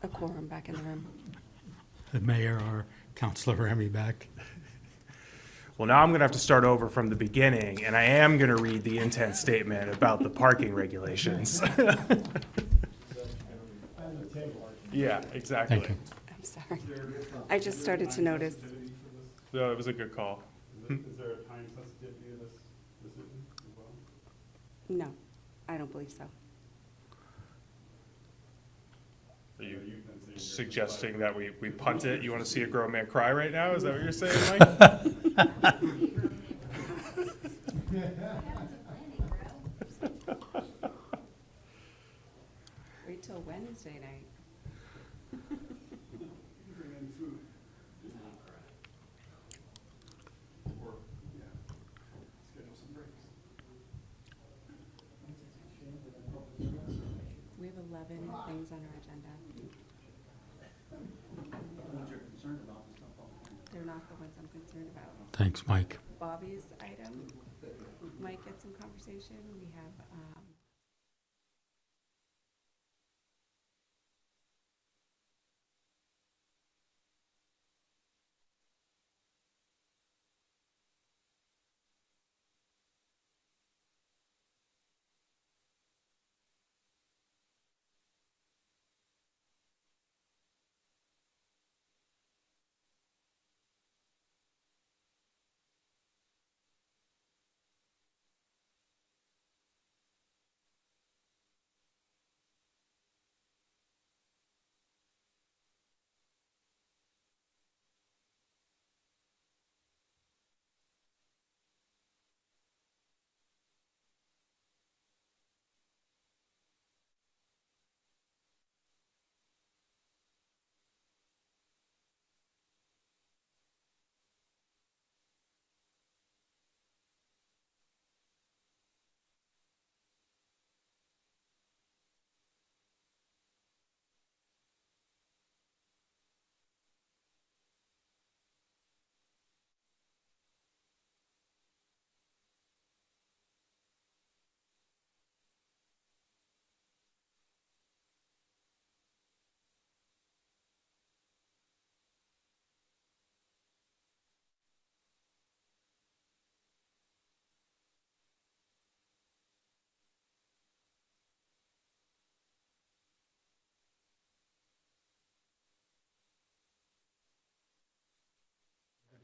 A quorum back in the room. the mayor or Councilor Remy back. Well, now I'm going to have to start over from the beginning, and I am going to read the intent statement about the parking regulations. Yeah, exactly. Thank you. I'm sorry. I just started to notice. So it was a good call. Is there a time sensitivity to this decision as well? No, I don't believe so. Are you suggesting that we punt it? You want to see a grown man cry right now? Is that what you're saying, Mike? Wait till Wednesday night. We have 11 things on our agenda. They're not the ones I'm concerned about. Thanks, Mike. Bobby's item might get some conversation. We have,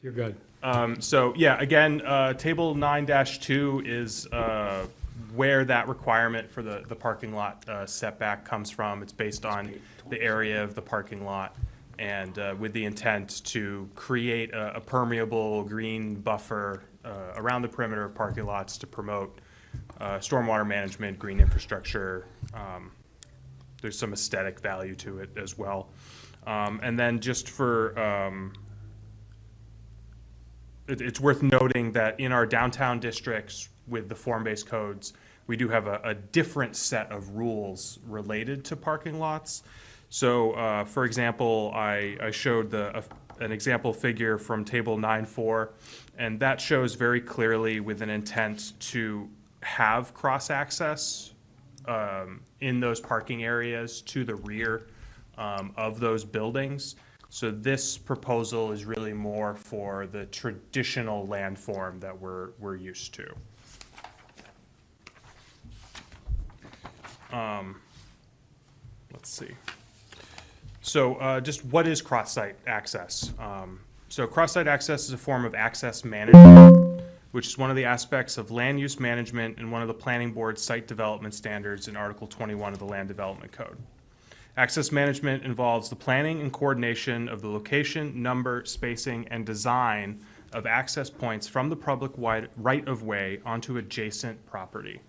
You're good. So, yeah, again, table 9-2 is where that requirement for the parking lot setback comes from. It's based on the area of the parking lot and with the intent to create a permeable green buffer around the perimeter of parking lots to promote stormwater management, green infrastructure. There's some aesthetic value to it as well. And then just for it's worth noting that in our downtown districts with the form-based codes, we do have a different set of rules related to parking lots. So, for example, I showed an example figure from table 9.4, and that shows very clearly with an intent to have cross-access in those parking areas to the rear of those buildings. So this proposal is really more for the traditional landform that we're used to. Let's see. So just what is cross-site access? So cross-site access is a form of access management, which is one of the aspects of land use management and one of the planning board's site development standards in Article 21 of the Land Development Code. Access management involves the planning and coordination of the location, number, spacing, and design of access points from the public right-of-way onto adjacent property.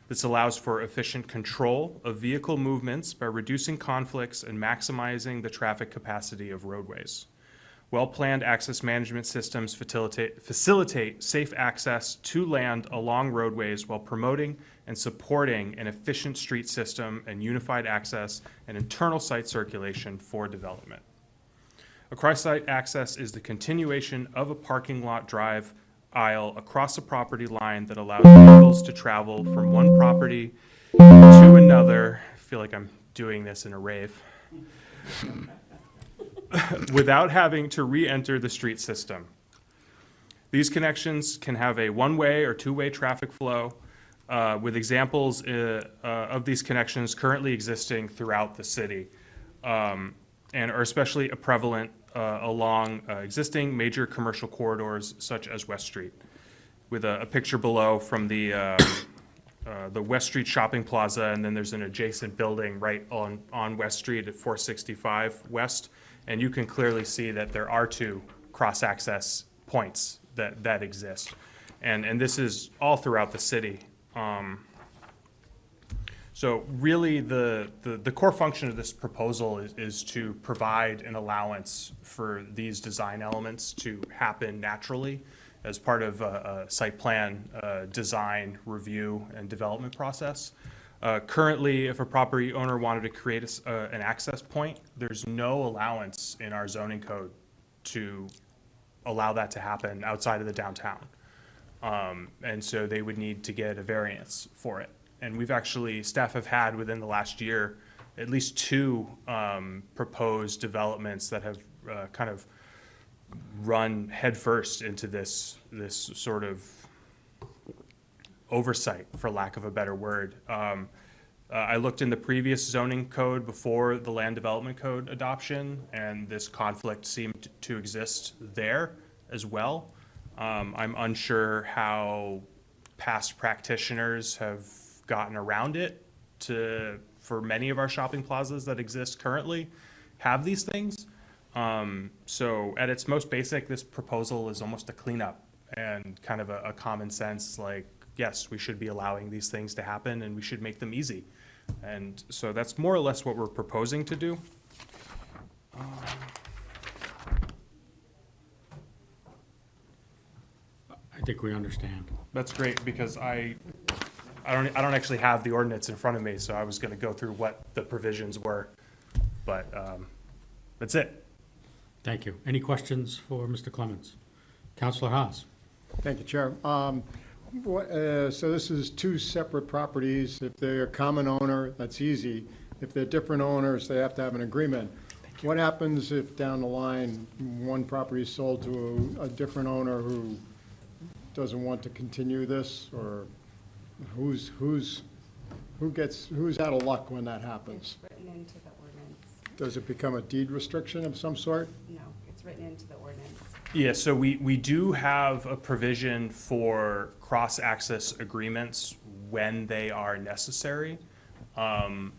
This allows for efficient control of vehicle movements by reducing conflicts and maximizing the traffic capacity of roadways. Well-planned access management systems facilitate safe access to land along roadways while promoting and supporting an efficient street system and unified access and internal site circulation for development. A cross-site access is the continuation of a parking lot drive aisle across a property line that allows vehicles to travel from one property to another. I feel like I'm doing this in a rave. Without having to re-enter the street system. These connections can have a one-way or two-way traffic flow, with examples of these connections currently existing throughout the city, and are especially prevalent along existing major commercial corridors such as West Street. With a picture below from the the West Street Shopping Plaza, and then there's an adjacent building right on West Street at 465 West. And you can clearly see that there are two cross-access points that exist. And this is all throughout the city. So really, the core function of this proposal is to provide an allowance for these design elements to happen naturally as part of a site plan design review and development process. Currently, if a property owner wanted to create an access point, there's no allowance in our zoning code to allow that to happen outside of the downtown. And so they would need to get a variance for it. And we've actually, staff have had within the last year, at least two proposed developments that have kind of run headfirst into this sort of oversight, for lack of a better word. I looked in the previous zoning code before the land development code adoption, and this conflict seemed to exist there as well. I'm unsure how past practitioners have gotten around it for many of our shopping plazas that exist currently have these things. So at its most basic, this proposal is almost a cleanup and kind of a common sense, like, yes, we should be allowing these things to happen and we should make them easy. And so that's more or less what we're proposing to do. I think we understand. That's great, because I don't actually have the ordinance in front of me, so I was gonna go through what the provisions were, but, that's it. Thank you. Any questions for Mr. Clements? Counselor Haas? Thank you, Chair. So this is two separate properties. If they're a common owner, that's easy. If they're different owners, they have to have an agreement. What happens if down the line, one property is sold to a different owner who doesn't want to continue this, or who's out of luck when that happens? It's written into the ordinance. Does it become a deed restriction of some sort? No, it's written into the ordinance. Yeah, so we do have a provision for cross-access agreements when they are necessary. Councilor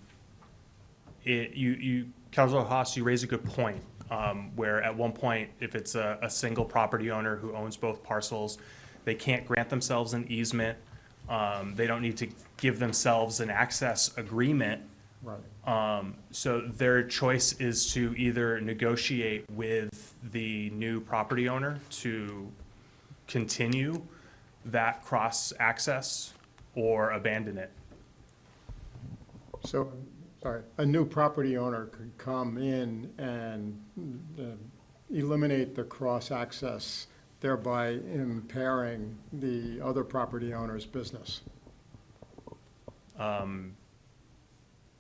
Haas, you raise a good point, where at one point, if it's a single property owner who owns both parcels, they can't grant themselves an easement. They don't need to give themselves an access agreement. Right. So their choice is to either negotiate with the new property owner to continue that cross-access or abandon it. So, sorry, a new property owner could come in and eliminate the cross-access, thereby impairing the other property owner's business.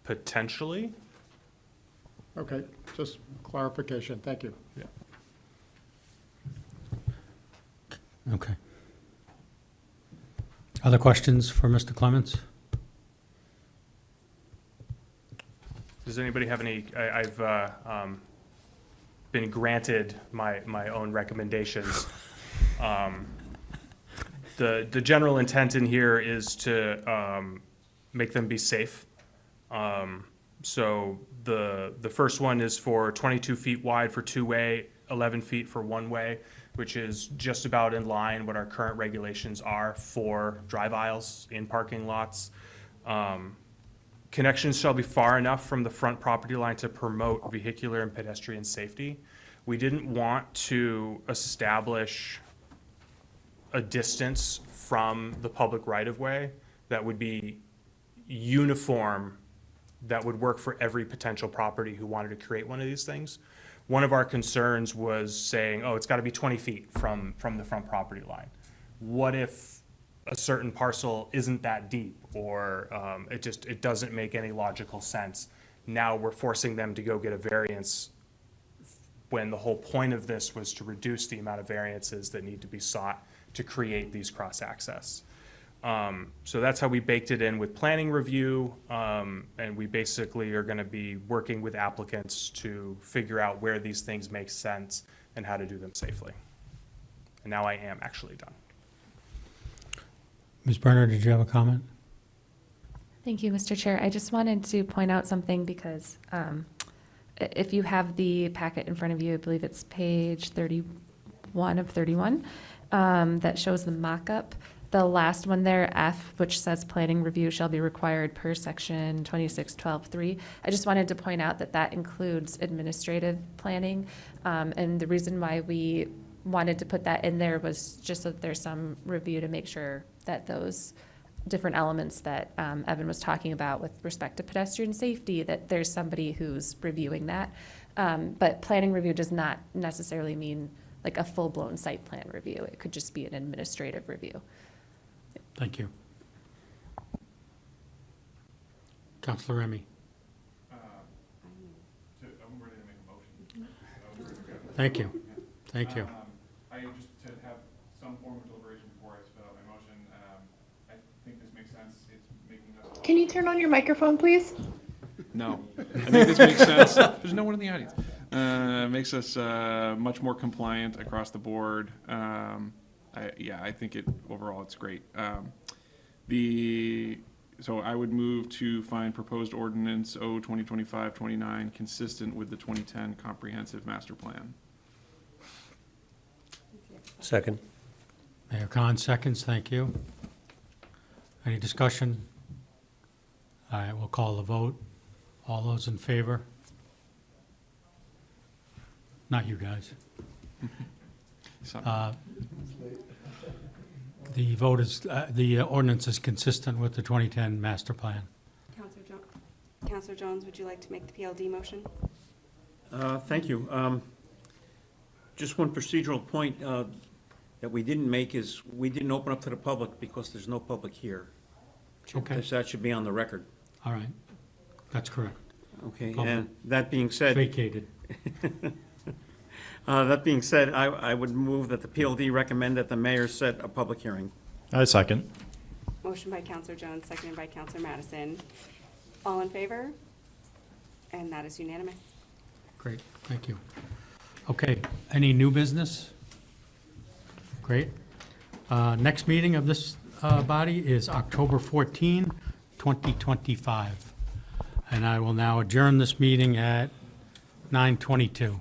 Potentially. Okay, just clarification, thank you. Yeah. Okay. Other questions for Mr. Clements? Does anybody have any, I've been granted my own recommendations. The general intent in here is to make them be safe. So the first one is for 22 feet wide for two-way, 11 feet for one-way, which is just about in line what our current regulations are for drive aisles in parking lots. Connections shall be far enough from the front property line to promote vehicular and pedestrian safety. We didn't want to establish a distance from the public right-of-way that would be uniform, that would work for every potential property who wanted to create one of these things. One of our concerns was saying, oh, it's got to be 20 feet from the front property line. What if a certain parcel isn't that deep, or it doesn't make any logical sense? Now we're forcing them to go get a variance when the whole point of this was to reduce the amount of variances that need to be sought to create these cross-access. So that's how we baked it in with planning review, and we basically are going to be working with applicants to figure out where these things make sense and how to do them safely. And now I am actually done. Ms. Brenner, did you have a comment? Thank you, Mr. Chair. I just wanted to point out something because if you have the packet in front of you, I believe it's page 31 of 31, that shows the mock-up. The last one there, F, which says planning review shall be required per section 2612(3). I just wanted to point out that that includes administrative planning. And the reason why we wanted to put that in there was just so that there's some review to make sure that those different elements that Evan was talking about with respect to pedestrian safety, that there's somebody who's reviewing that. But planning review does not necessarily mean like a full-blown site plan review. It could just be an administrative review. Thank you. Counselor Remy. I'm ready to make a motion. Thank you. Thank you. I just to have some form of deliberation before I spell out my motion. I think this makes sense. It's making us. Can you turn on your microphone, please? No, I think this makes sense. There's no one in the audience. Makes us much more compliant across the board. I think overall it's great. So I would move to find proposed ordinance O 2025-29 consistent with the 2010 comprehensive master plan. Second. Mayor Khan seconds, thank you. Any discussion? All right, we'll call the vote. All those in favor? Not you guys. The vote is, the ordinance is consistent with the 2010 master plan. Counselor Jones, would you like to make the PLD motion? Thank you. Just one procedural point that we didn't make is we didn't open up to the public because there's no public here. Okay. So that should be on the record. All right, that's correct. Okay, Public. and that being said. Vacated. That being said, I would move that the PLD recommend that the mayor set a public hearing. I second. Motion by Counselor Jones, seconded by Counselor Madison. All in favor? And that is unanimous. Great, thank you. Okay, any new business? Great. Next meeting of this body is October 14, 2025. And I will now adjourn this meeting at 9:22.